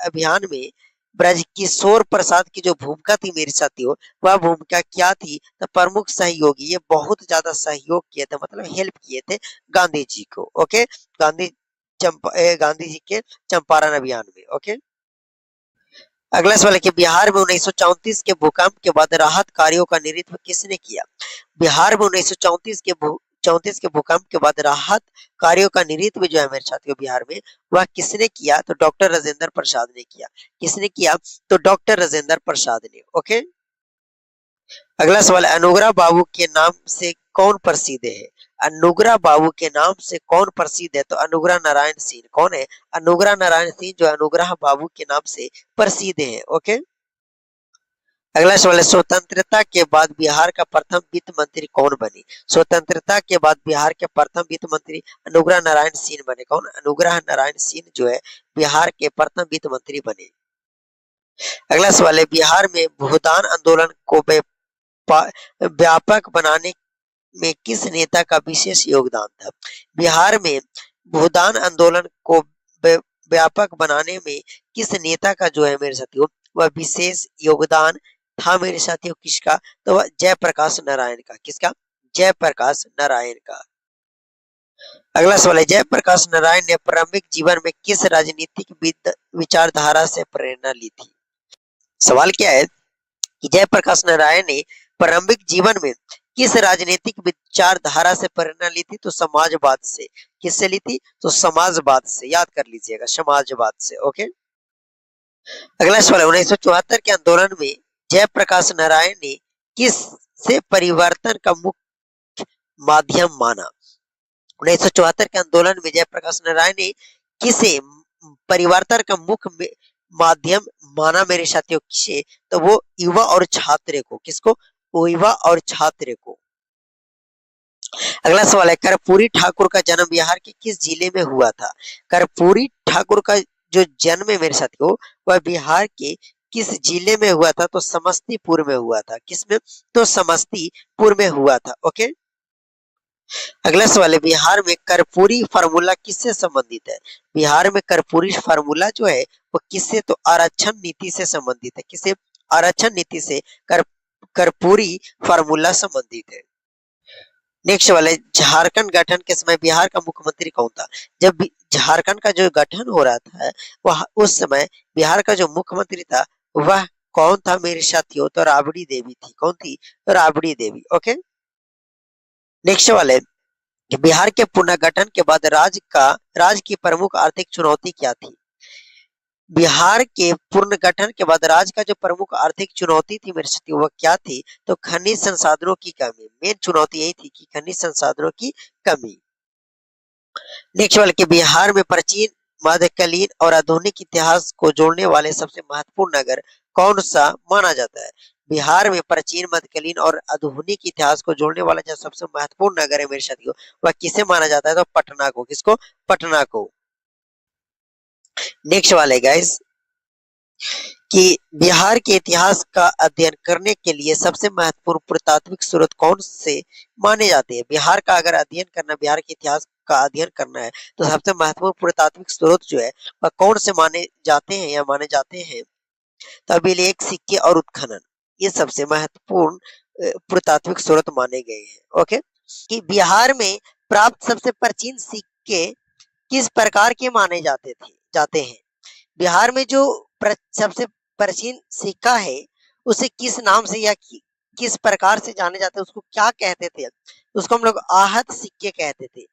अभियान में ब्रज किशोर प्रसाद की जो भूमिका थी मेरे साथियों वह भूमिका क्या थी? तो प्रमुख सहयोगी। ये बहुत ज्यादा सहयोग किए थे, मतलब हेल्प किए थे गांधी जी को। ओके, गांधी जी के चंपारण अभियान में। ओके, अगला सवाल है कि बिहार में 1934 के भूकंप के बाद राहत कार्यों का नेतृत्व किसने किया? बिहार में 1934 के भूकंप के बाद राहत कार्यों का नेतृत्व जो है मेरे साथियों बिहार में वह किसने किया? तो डॉक्टर राजेंद्र प्रसाद ने किया। किसने किया? तो डॉक्टर राजेंद्र प्रसाद ने। ओके, अगला सवाल, अनुग्रह बाबू के नाम से कौन प्रसिद्ध है? अनुग्रह बाबू के नाम से कौन प्रसिद्ध है? तो अनुग्रह नारायण सिंह। कौन है? अनुग्रह नारायण सिंह जो अनुग्रह बाबू के नाम से प्रसिद्ध है। ओके, अगला सवाल है, स्वतंत्रता के बाद बिहार का प्रथम वित्त मंत्री कौन बने? स्वतंत्रता के बाद बिहार के प्रथम वित्त मंत्री अनुग्रह नारायण सिंह बने। कौन? अनुग्रह नारायण सिंह जो है बिहार के प्रथम वित्त मंत्री बने। अगला सवाल है, बिहार में भूदान आंदोलन को व्यापक बनाने में किस नेता का विशेष योगदान था? बिहार में भूदान आंदोलन को व्यापक बनाने में किस नेता का जो है मेरे साथियों वह विशेष योगदान था मेरे साथियों? किसका? तो वह जयप्रकाश नारायण का। किसका? जयप्रकाश नारायण का। अगला सवाल है, जयप्रकाश नारायण ने प्रारंभिक जीवन में किस राजनीतिक विचारधारा से प्रेरणा ली थी? सवाल क्या है कि जयप्रकाश नारायण ने प्रारंभिक जीवन में किस राजनीतिक विचारधारा से प्रेरणा ली थी? तो समाजवाद से। किससे ली थी? तो समाजवाद से। याद कर लीजिएगा, समाजवाद से। ओके, अगला सवाल है, 1974 के आंदोलन में जयप्रकाश नारायण ने किस से परिवर्तन का मुख्य माध्यम माना? 1974 के आंदोलन में जयप्रकाश नारायण ने किसे परिवर्तन का मुख्य माध्यम माना मेरे साथियों? किसे? तो वो युवा और छात्र को। किसको? युवा और छात्र को। अगला सवाल है, कर्पूरी ठाकुर का जन्म बिहार के किस जिले में हुआ था? कर्पूरी ठाकुर का जो जन्म है मेरे साथियों वह बिहार के किस जिले में हुआ था? तो समस्तीपुर में हुआ था। किसमें? तो समस्तीपुर में हुआ था। ओके, अगला सवाल है, बिहार में कर्पूरी फार्मूला किससे संबंधित है? बिहार में कर्पूरी फार्मूला जो है वो किससे? तो आरक्षण नीति से संबंधित है। किससे? आरक्षण नीति से कर्पूरी फार्मूला संबंधित है। नेक्स्ट वाला है, झारखंड गठन के समय बिहार का मुख्यमंत्री कौन था? जब झारखंड का जो गठन हो रहा था वह उस समय बिहार का जो मुख्यमंत्री था वह कौन था मेरे साथियों? तो राबड़ी देवी थी। कौन थी? तो राबड़ी देवी। ओके, नेक्स्ट वाले कि बिहार के पुनर्गठन के बाद राज्य की प्रमुख आर्थिक चुनौती क्या थी? बिहार के पुनर्गठन के बाद राज्य का जो प्रमुख आर्थिक चुनौती थी मेरे साथियों वह क्या थी? तो खनिज संसाधनों की कमी। मेन चुनौती यही थी कि खनिज संसाधनों की कमी। नेक्स्ट वाले कि बिहार में प्राचीन, मध्यकालीन और आधुनिक इतिहास को जोड़ने वाले सबसे महत्वपूर्ण नगर कौन सा माना जाता है? बिहार में प्राचीन, मध्यकालीन और आधुनिक इतिहास को जोड़ने वाला जो सबसे महत्वपूर्ण नगर है मेरे साथियों वह किसे माना जाता है? तो पटना को। किसको? पटना को। नेक्स्ट वाले गाइस कि बिहार के इतिहास का अध्ययन करने के लिए सबसे महत्वपूर्ण पुरातात्विक स्रोत कौन से माने जाते हैं? बिहार का अगर अध्ययन करना, बिहार के इतिहास का अध्ययन करना है तो सबसे महत्वपूर्ण पुरातात्विक स्रोत जो है वह कौन से माने जाते हैं या माने जाते हैं? तो अभिलेख, सिक्के और उत्खनन ये सबसे महत्वपूर्ण पुरातात्विक स्रोत माने गए हैं। ओके, कि बिहार में प्राप्त सबसे प्राचीन सिक्के किस प्रकार के माने जाते हैं? बिहार में जो सबसे प्राचीन सिक्का है उसे किस नाम से या किस प्रकार से जाने जाते हैं, उसको क्या कहते थे? उसको हम लोग आहत सिक्के कहते थे।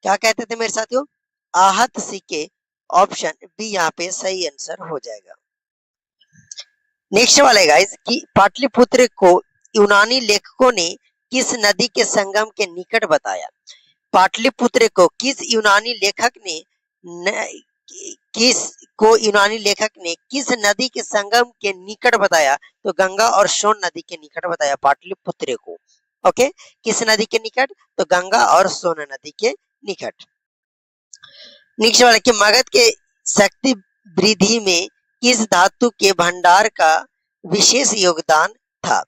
क्या कहते थे मेरे साथियों? आहत सिक्के। ऑप्शन बी यहाँ पे सही आंसर हो जाएगा। नेक्स्ट वाला गाइस कि पाटलिपुत्र को यूनानी लेखकों ने किस नदी के संगम के निकट बताया? पाटलिपुत्र को किस यूनानी लेखक ने किस नदी के संगम के निकट बताया? तो गंगा और सोन नदी के निकट बताया पाटलिपुत्र को। ओके, किस नदी के निकट? तो गंगा और सोन नदी के निकट। नेक्स्ट वाला कि मगध के शक्ति वृद्धि में किस धातु के भंडार का विशेष योगदान था?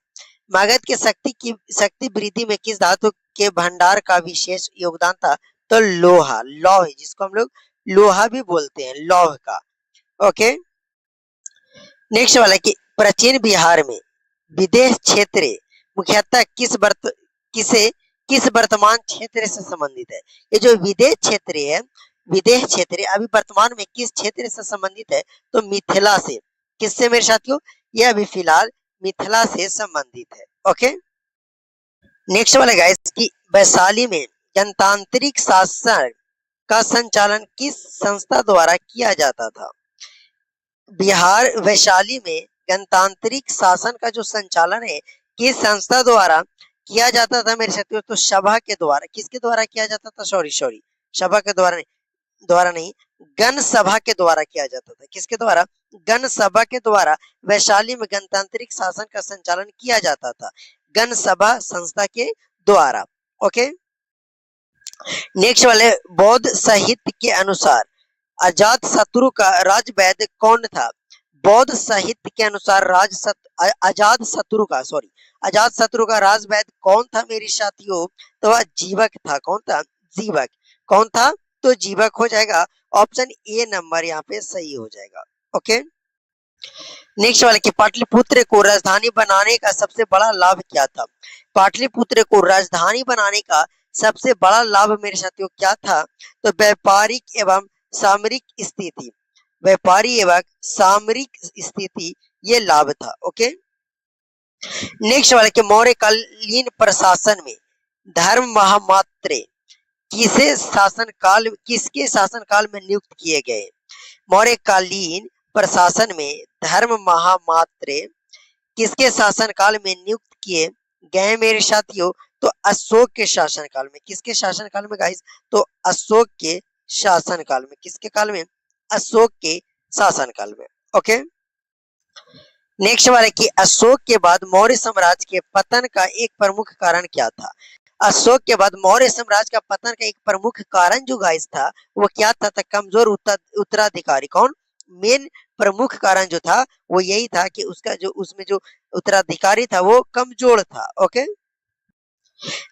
मगध के शक्ति वृद्धि में किस धातु के भंडार का विशेष योगदान था? तो लौह, जिसको हम लोग लोहा भी बोलते हैं, लौह का। ओके, नेक्स्ट वाला कि प्राचीन बिहार में विदेश क्षेत्र मुख्यतः किस वर्तमान क्षेत्र से संबंधित है? ये जो विदेश क्षेत्र अभी वर्तमान में किस क्षेत्र से संबंधित है? तो मिथिला से। किससे मेरे साथियों? ये अभी फिलहाल मिथिला से संबंधित है। ओके, नेक्स्ट वाला गाइस कि वैशाली में जनतांत्रिक शासन का संचालन किस संस्था द्वारा किया जाता था? बिहार वैशाली में गणतांत्रिक शासन का जो संचालन है किस संस्था द्वारा किया जाता था मेरे साथियों? तो सभा के द्वारा। किसके द्वारा किया जाता था? सॉरी, सभा के द्वारा नहीं, गण सभा के द्वारा किया जाता था। किसके द्वारा? गण सभा के द्वारा वैशाली में गणतांत्रिक शासन का संचालन किया जाता था, गण सभा संस्था के द्वारा। ओके, नेक्स्ट वाले बौद्ध साहित्य के अनुसार अजात शत्रु का राजवैद्य कौन था? बौद्ध साहित्य के अनुसार अजात शत्रु का राजवैद्य कौन था मेरे साथियों? तो वह जीवक था। कौन था? जीवक। कौन था? तो जीवक हो जाएगा। ऑप्शन ए नंबर यहाँ पे सही हो जाएगा। ओके, नेक्स्ट वाले कि पाटलिपुत्र को राजधानी बनाने का सबसे बड़ा लाभ क्या था? पाटलिपुत्र को राजधानी बनाने का सबसे बड़ा लाभ मेरे साथियों क्या था? तो व्यापारी एवं सामरिक स्थिति ये लाभ था। ओके, नेक्स्ट वाले कि मौर्यकालीन प्रशासन में धर्म महामात्र किसके शासनकाल में नियुक्त किए गए? मौर्यकालीन प्रशासन में धर्म महामात्र किसके शासनकाल में नियुक्त किए गए मेरे साथियों? तो अशोक के शासनकाल में। किसके शासनकाल में गाइस? तो अशोक के शासनकाल में। किसके काल में? अशोक के शासनकाल में। ओके, नेक्स्ट वाले कि अशोक के बाद मौर्य साम्राज्य के पतन का एक प्रमुख कारण क्या था? अशोक के बाद मौर्य साम्राज्य का पतन का एक प्रमुख कारण जो गाइस था वो क्या था? कमजोर उत्तराधिकारी। कौन? मेन प्रमुख कारण जो था वो यही था कि उसमें जो उत्तराधिकारी था वो कमजोर था। ओके,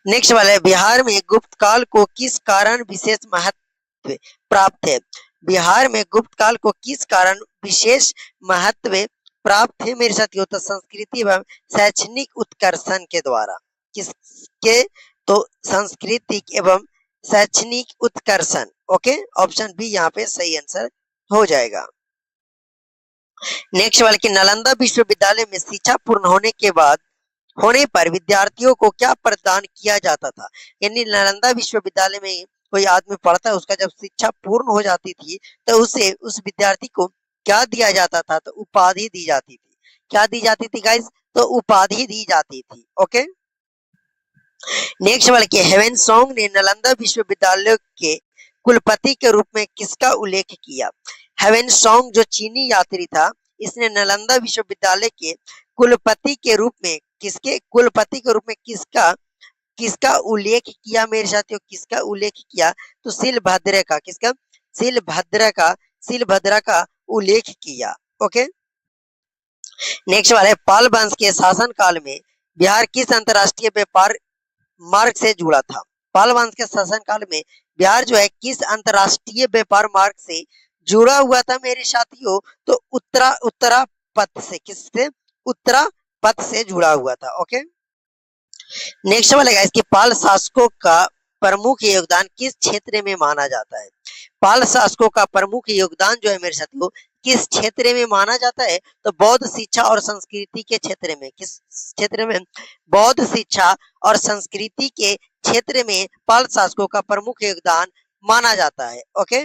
नेक्स्ट वाला है बिहार में गुप्त काल को किस कारण विशेष महत्व प्राप्त है? बिहार में गुप्त काल को किस कारण विशेष महत्व प्राप्त है मेरे साथियों? तो संस्कृति एवं शैक्षणिक उत्कर्षण के द्वारा। किसके? तो सांस्कृतिक एवं शैक्षणिक उत्कर्षण। ओके, ऑप्शन बी यहाँ पे सही आंसर हो जाएगा। नेक्स्ट वाले कि नालंदा विश्वविद्यालय में शिक्षा पूर्ण होने पर विद्यार्थियों को क्या प्रदान किया जाता था। यानी नालंदा विश्वविद्यालय में कोई आदमी पढ़ता है, उसका जब शिक्षा पूर्ण हो जाती थी तो उसे उस विद्यार्थी को क्या दिया जाता था, तो उपाधि दी जाती थी। क्या दी जाती थी गाइस, तो उपाधि दी जाती थी। ओके, नेक्स्ट वाले कि हेवन सॉन्ग ने नालंदा विश्वविद्यालय के कुलपति के रूप में किसका उल्लेख किया। हेवन सॉन्ग जो चीनी यात्री था, इसने नालंदा विश्वविद्यालय के कुलपति के रूप में किसका किसका उल्लेख किया मेरे साथियों, किसका उल्लेख किया, तो शिलभद्र का, किसका, शिलभद्रा का उल्लेख किया। ओके, नेक्स्ट वाला है पाल वंश के शासन काल में बिहार किस अंतरराष्ट्रीय व्यापार मार्ग से जुड़ा था। पाल वंश के शासन काल में बिहार जो है किस अंतरराष्ट्रीय व्यापार मार्ग से जुड़ा हुआ था मेरे साथियों, तो उत्तरा पथ से, किससे, उत्तरा पथ से जुड़ा हुआ था। ओके, नेक्स्ट वाला है इसके पाल शासकों का प्रमुख योगदान किस क्षेत्र में माना जाता है। पाल शासकों का प्रमुख योगदान जो है मेरे साथियों किस क्षेत्र में माना जाता है, तो बौद्ध शिक्षा और संस्कृति के क्षेत्र में। किस क्षेत्र में, बौद्ध शिक्षा और संस्कृति के क्षेत्र में पाल शासकों का प्रमुख योगदान माना जाता है। ओके,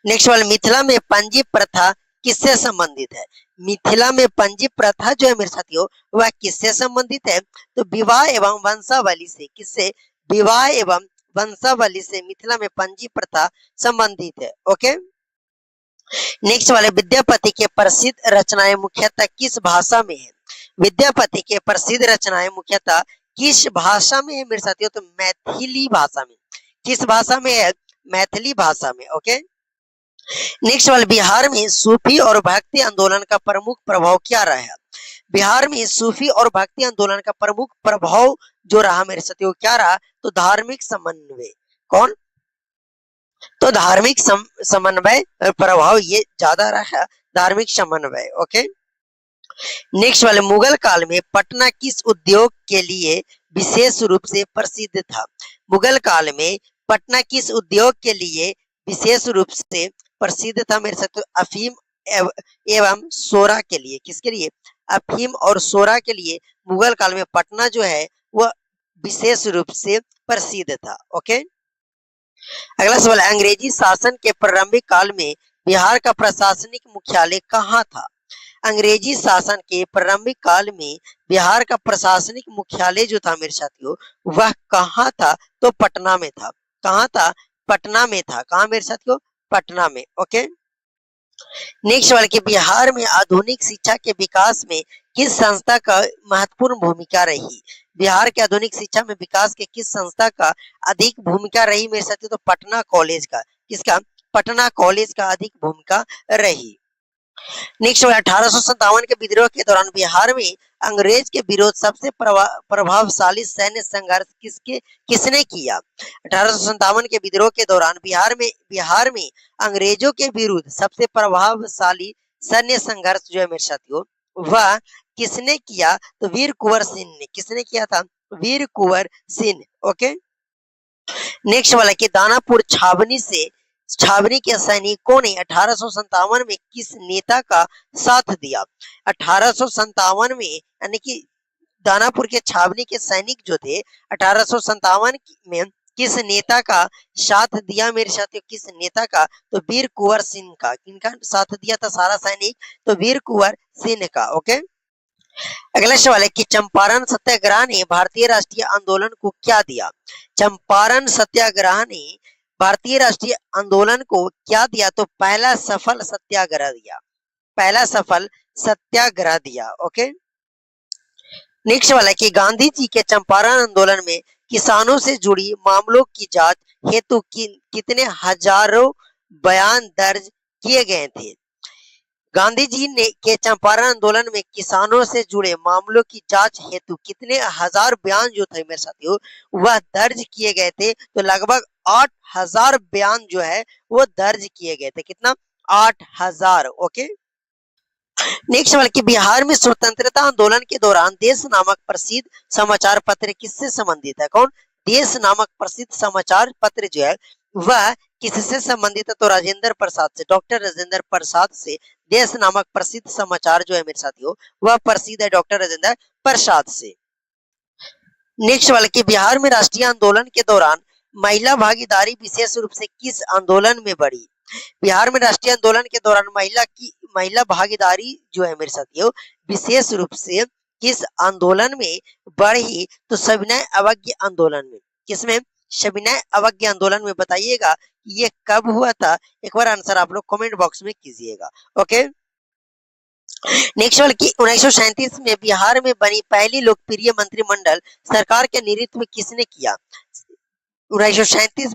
नेक्स्ट वाला मिथिला में पंजी प्रथा किससे संबंधित है। मिथिला में पंजी प्रथा जो है मेरे साथियों वह किससे संबंधित है, तो विवाह एवं वंशावली से। किससे, विवाह एवं वंशावली से मिथिला में पंजी प्रथा संबंधित है। ओके, नेक्स्ट वाले विद्यापति के प्रसिद्ध रचनाएं मुख्यतः किस भाषा में है। विद्यापति के प्रसिद्ध रचनाएं मुख्यतः किस भाषा में है मेरे साथियों, तो मैथिली भाषा में। किस भाषा में है, मैथिली भाषा में। ओके, नेक्स्ट वाले बिहार में सूफी और भक्ति आंदोलन का प्रमुख प्रभाव क्या रहा है। बिहार में सूफी और भक्ति आंदोलन का प्रमुख प्रभाव जो रहा मेरे साथियों क्या रहा, तो धार्मिक समन्वय। कौन, तो धार्मिक समन्वय प्रभाव ये ज्यादा रहा, धार्मिक समन्वय। ओके, नेक्स्ट वाले मुगल काल में पटना किस उद्योग के लिए विशेष रूप से प्रसिद्ध था। मुगल काल में पटना किस उद्योग के लिए विशेष रूप से प्रसिद्ध था मेरे साथ, अफीम एवं सोरा के लिए। किसके लिए, अफीम और सोरा के लिए मुगल काल में पटना जो है वह विशेष रूप से प्रसिद्ध था। ओके, अगला सवाल, अंग्रेजी शासन के प्रारंभिक काल में बिहार का प्रशासनिक मुख्यालय कहाँ था। अंग्रेजी शासन के प्रारंभिक काल में बिहार का प्रशासनिक मुख्यालय जो था मेरे साथियों वह कहाँ था, तो पटना में था। कहाँ था, पटना में था। कहाँ मेरे साथियों, पटना में। ओके, नेक्स्ट वाले कि बिहार में आधुनिक शिक्षा के विकास में किस संस्था का महत्वपूर्ण भूमिका रही। बिहार के आधुनिक शिक्षा में विकास के किस संस्था का अधिक भूमिका रही मेरे साथियों, तो पटना कॉलेज का। किसका, पटना कॉलेज का अधिक भूमिका रही। नेक्स्ट 1857 के विद्रोह के दौरान बिहार में अंग्रेज के विरोध सबसे प्रभावशाली सैन्य संघर्ष किसने किया। 1857 के विद्रोह के दौरान बिहार में अंग्रेजों के विरुद्ध सबसे प्रभावशाली सैन्य संघर्ष जो है मेरे साथियों वह किसने किया, तो वीर कुंवर सिंह ने। किसने किया था, वीर कुंवर सिंह। ओके, नेक्स्ट वाला कि दानापुर छावनी के सैनिकों ने 1857 में किस नेता का साथ दिया। 1857 में यानी कि दानापुर के छावनी के सैनिक जो थे 1857 में किस नेता का साथ दिया मेरे साथियों, किस नेता का, तो वीर कुंवर सिंह का। किनका साथ दिया था सारा सैनिक, तो वीर कुंवर सिंह का। ओके, अगला सवाल है कि चंपारण सत्याग्रह ने भारतीय राष्ट्रीय आंदोलन को क्या दिया। चंपारण सत्याग्रह ने भारतीय राष्ट्रीय आंदोलन को क्या दिया, तो पहला सफल सत्याग्रह दिया। पहला सफल सत्याग्रह दिया। ओके, नेक्स्ट वाला है कि गांधी जी के चंपारण आंदोलन में किसानों से जुड़ी मामलों की जांच हेतु कितने हजारों बयान दर्ज किए गए थे। गांधी जी ने के चंपारण आंदोलन में किसानों से जुड़े मामलों की जांच हेतु कितने हजार बयान जो थे मेरे साथियों वह दर्ज किए गए थे, तो लगभग 8000 बयान जो है वो दर्ज किए गए थे। कितना, 8000। ओके, नेक्स्ट सवाल कि बिहार में स्वतंत्रता आंदोलन के दौरान देश नामक प्रसिद्ध समाचार पत्र किससे संबंधित है। कौन, देश नामक प्रसिद्ध समाचार पत्र जो है वह किससे संबंधित है? तो राजेंद्र प्रसाद से, डॉक्टर राजेंद्र प्रसाद से। देश नामक प्रसिद्ध समाचार जो है मेरे साथियों, वह प्रसिद्ध है डॉक्टर राजेंद्र प्रसाद से। नेक्स्ट वाला कि बिहार में राष्ट्रीय आंदोलन के दौरान महिला भागीदारी विशेष रूप से किस आंदोलन में बढ़ी? बिहार में राष्ट्रीय आंदोलन के दौरान महिला भागीदारी जो है मेरे साथियों, विशेष रूप से किस आंदोलन में बढ़ी? तो सविनय अवज्ञा आंदोलन में। किसमें? सविनय अवज्ञा आंदोलन में। बताइएगा ये कब हुआ था? एक बार आंसर आप लोग कमेंट बॉक्स में कीजिएगा। ओके, नेक्स्ट वाला कि 1937 में बिहार में बनी पहली लोकप्रिय मंत्रिमंडल सरकार के नेतृत्व में किसने किया? 1937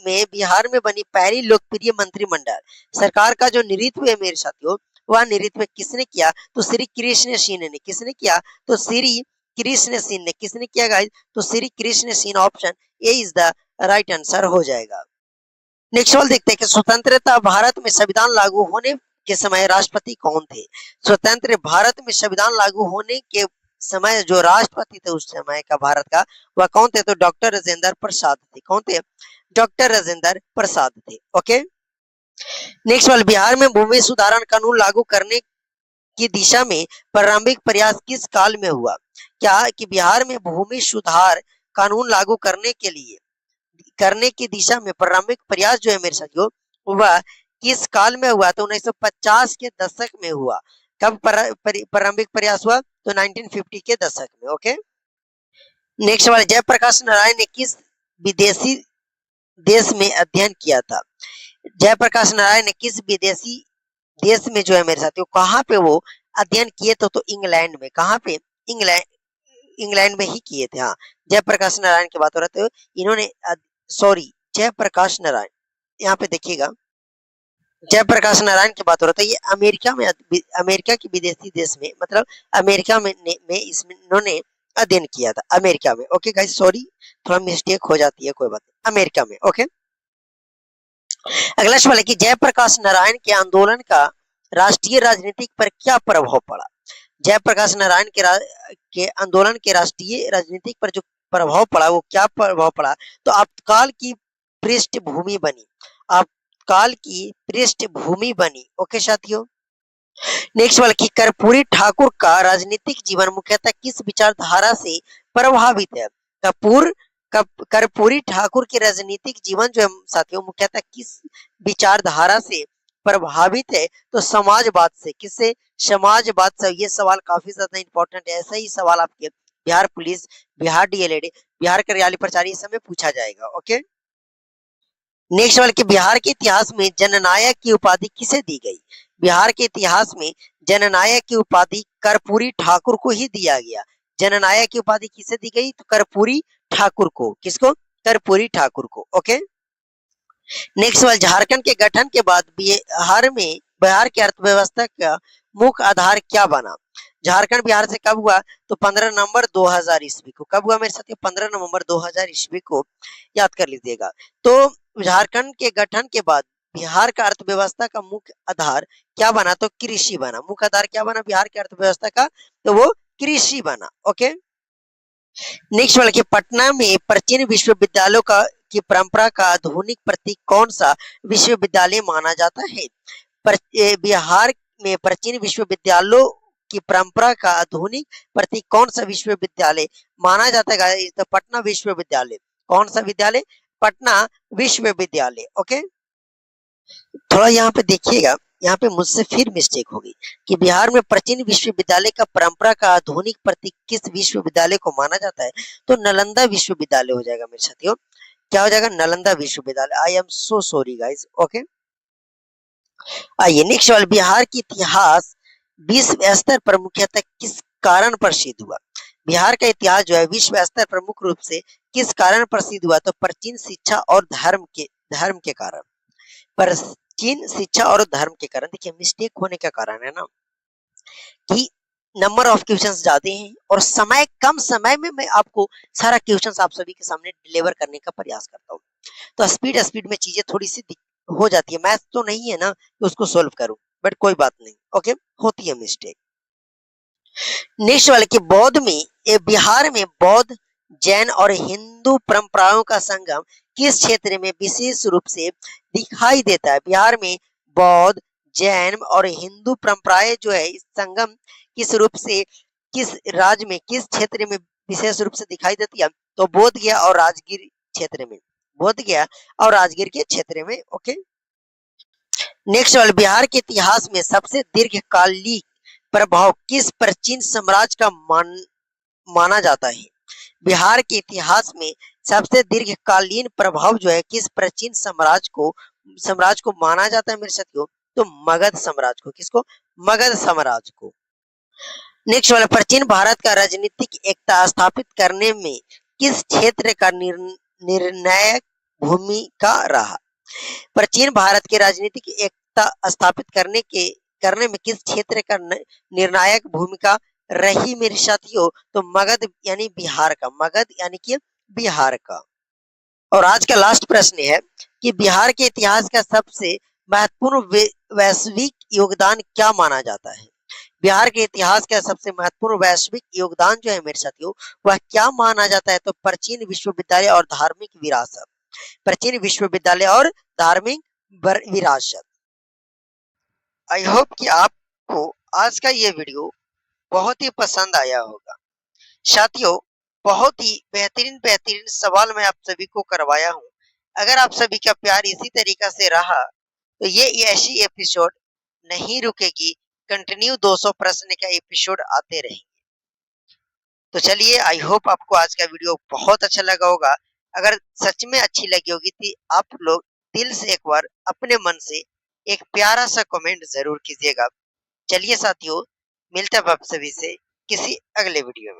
में बिहार में बनी पहली लोकप्रिय मंत्रिमंडल सरकार का जो नेतृत्व है मेरे साथियों, वह नेतृत्व किसने किया? तो श्री कृष्ण सिंह ने। किसने किया? तो श्री कृष्ण सिंह ने। किसने किया गाइस? तो Shri Krishna Singh. Option A is the right answer हो जाएगा। नेक्स्ट सवाल देखते हैं कि स्वतंत्रता भारत में संविधान लागू होने के समय राष्ट्रपति कौन थे? स्वतंत्र भारत में संविधान लागू होने के समय जो राष्ट्रपति थे उस समय का भारत का, वह कौन थे? तो डॉक्टर राजेंद्र प्रसाद थे। कौन थे? डॉक्टर राजेंद्र प्रसाद थे। ओके, नेक्स्ट वाला बिहार में भूमि सुधारण कानून लागू करने की दिशा में प्रारंभिक प्रयास किस काल में हुआ? क्या कि बिहार में भूमि सुधार कानून लागू करने की दिशा में प्रारंभिक प्रयास जो है मेरे साथियों, वह किस काल में हुआ? तो 1950 के दशक में हुआ। कब प्रारंभिक प्रयास हुआ? तो 1950 के दशक में। ओके, नेक्स्ट वाला जयप्रकाश नारायण ने किस विदेशी देश में अध्ययन किया था? जयप्रकाश नारायण ने किस विदेशी देश में जो है मेरे साथियों, कहाँ पे वो अध्ययन किए थे? तो इंग्लैंड में। कहाँ पे? इंग्लैंड में ही किए थे। हाँ, जयप्रकाश नारायण की बात हो रही है, इन्होंने सॉरी जयप्रकाश नारायण, यहाँ पे देखिएगा जयप्रकाश नारायण की बात हो रहा था, ये अमेरिका के विदेशी देश में, मतलब अमेरिका में इसमें इन्होंने अध्ययन किया था, अमेरिका में। ओके गाइस, सॉरी थोड़ा मिस्टेक हो जाती है, कोई बात नहीं, अमेरिका में। ओके, अगला सवाल है कि जयप्रकाश नारायण के आंदोलन का राष्ट्रीय राजनीतिक पर क्या प्रभाव पड़ा? जयप्रकाश नारायण के आंदोलन के राष्ट्रीय राजनीतिक पर जो प्रभाव पड़ा, वो क्या प्रभाव पड़ा? तो आपातकाल की पृष्ठभूमि बनी। आपातकाल की पृष्ठभूमि बनी। ओके साथियों, नेक्स्ट वाला कि कर्पूरी ठाकुर का राजनीतिक जीवन मुख्यतः किस विचारधारा से प्रभावित है? कर्पूरी ठाकुर के राजनीतिक जीवन जो है साथियों, मुख्यतः किस विचारधारा से प्रभावित है? तो समाजवाद से। किससे? समाजवाद से। ये सवाल काफी ज्यादा इंपॉर्टेंट है, ऐसा ही सवाल आपके बिहार पुलिस, बिहार डीएलएड, बिहार कार्यालय प्रचारी समय पूछा जाएगा। ओके, नेक्स्ट सवाल कि बिहार के इतिहास में जननायक की उपाधि किसे दी गई? बिहार के इतिहास में जननायक की उपाधि कर्पूरी ठाकुर को ही दिया गया। जननायक की उपाधि किसे दी गई? तो कर्पूरी ठाकुर को। किसको? कर्पूरी ठाकुर को। ओके, नेक्स्ट सवाल झारखंड के गठन के बाद बिहार की अर्थव्यवस्था का मुख्य आधार क्या बना? झारखंड बिहार से कब हुआ? तो 15 नवंबर 2000 ईस्वी को। कब हुआ मेरे साथ? 15 नवंबर 2000 ईस्वी को, याद कर लीजिएगा। तो झारखंड के गठन के बाद बिहार का अर्थव्यवस्था का मुख्य आधार क्या बना? तो कृषि बना। मुख्य आधार क्या बना बिहार की अर्थव्यवस्था का? तो वो कृषि बना। ओके, नेक्स्ट वाला कि पटना में प्राचीन विश्वविद्यालयों की परंपरा का आधुनिक प्रतीक कौन सा विश्वविद्यालय माना जाता है? बिहार में प्राचीन विश्वविद्यालयों की परंपरा का आधुनिक प्रतीक कौन सा विश्वविद्यालय माना जाता है? तो पटना विश्वविद्यालय। कौन सा विद्यालय? पटना विश्वविद्यालय। ओके, थोड़ा यहाँ पे देखिएगा, यहाँ पे मुझसे फिर मिस्टेक होगी कि बिहार में प्राचीन विश्वविद्यालय का परंपरा का आधुनिक प्रतीक किस विश्वविद्यालय को माना जाता है? तो नालंदा विश्वविद्यालय हो जाएगा मेरे साथियों। क्या हो जाएगा? नालंदा विश्वविद्यालय। I am so sorry guys. Okay, आइए नेक्स्ट सवाल, बिहार की इतिहास विश्व स्तर पर मुख्यतः किस कारण प्रसिद्ध हुआ? बिहार का इतिहास जो है विश्व स्तर पर मुख्य रूप से किस कारण प्रसिद्ध हुआ? तो प्राचीन शिक्षा और धर्म के कारण। प्राचीन शिक्षा और धर्म के कारण। देखिए मिस्टेक होने का कारण है ना कि नंबर ऑफ क्वेश्चंस ज्यादा हैं और कम समय में मैं आपको सारा क्वेश्चंस आप सभी के सामने डिलीवर करने का प्रयास करता हूँ, तो स्पीड में चीजें थोड़ी सी हो जाती है। मैथ तो नहीं है ना कि उसको सोल्व करूं, बट कोई बात नहीं। ओके, होती है मिस्टेक। नेक्स्ट वाले कि बिहार में बौद्ध जैन और हिंदू परंपराओं का संगम किस क्षेत्र में विशेष रूप से दिखाई देता है? बिहार में बौद्ध, जैन और हिंदू परंपराएं जो है इस संगम किस रूप से किस राज्य में किस क्षेत्र में विशेष रूप से दिखाई देती है? तो बोध गया और राजगीर क्षेत्र में, बोध गया और राजगीर के क्षेत्र में। ओके, नेक्स्ट वाला, बिहार के इतिहास में सबसे दीर्घकालिक प्रभाव किस प्राचीन साम्राज्य का माना जाता है? बिहार के इतिहास में सबसे दीर्घकालीन प्रभाव जो है किस प्राचीन साम्राज्य को माना जाता है मेरे साथियों? तो मगध साम्राज्य को। किसको? मगध साम्राज्य को। नेक्स्ट वाला, प्राचीन भारत का राजनीतिक एकता स्थापित करने में किस क्षेत्र का निर्णायक भूमिका रहा? प्राचीन भारत के राजनीतिक एकता स्थापित करने में किस क्षेत्र का निर्णायक भूमिका रही मेरे साथियों? तो मगध यानी बिहार का, मगध यानी कि बिहार का। और आज का लास्ट प्रश्न है कि बिहार के इतिहास का सबसे महत्वपूर्ण वैश्विक योगदान क्या माना जाता है? बिहार के इतिहास का सबसे महत्वपूर्ण वैश्विक योगदान जो है मेरे साथियों वह क्या माना जाता है? तो प्राचीन विश्वविद्यालय और धार्मिक विरासत, प्राचीन विश्वविद्यालय और धार्मिक विरासत। आई होप कि आपको आज का ये वीडियो बहुत ही पसंद आया होगा। साथियों, बहुत ही बेहतरीन बेहतरीन सवाल मैं आप सभी को करवाया हूँ। अगर आप सभी का प्यार इसी तरीका से रहा तो ये ऐसी एपिसोड नहीं रुकेगी, कंटिन्यू 200 प्रश्न का एपिसोड आते रहेंगे। तो चलिए, आई होप आपको आज का वीडियो बहुत अच्छा लगा होगा। अगर सच में अच्छी लगी होगी तो आप लोग दिल से एक बार अपने मन से एक प्यारा सा कमेंट जरूर कीजिएगा। चलिए साथियों, मिलते हैं आप सभी से किसी अगले वीडियो में।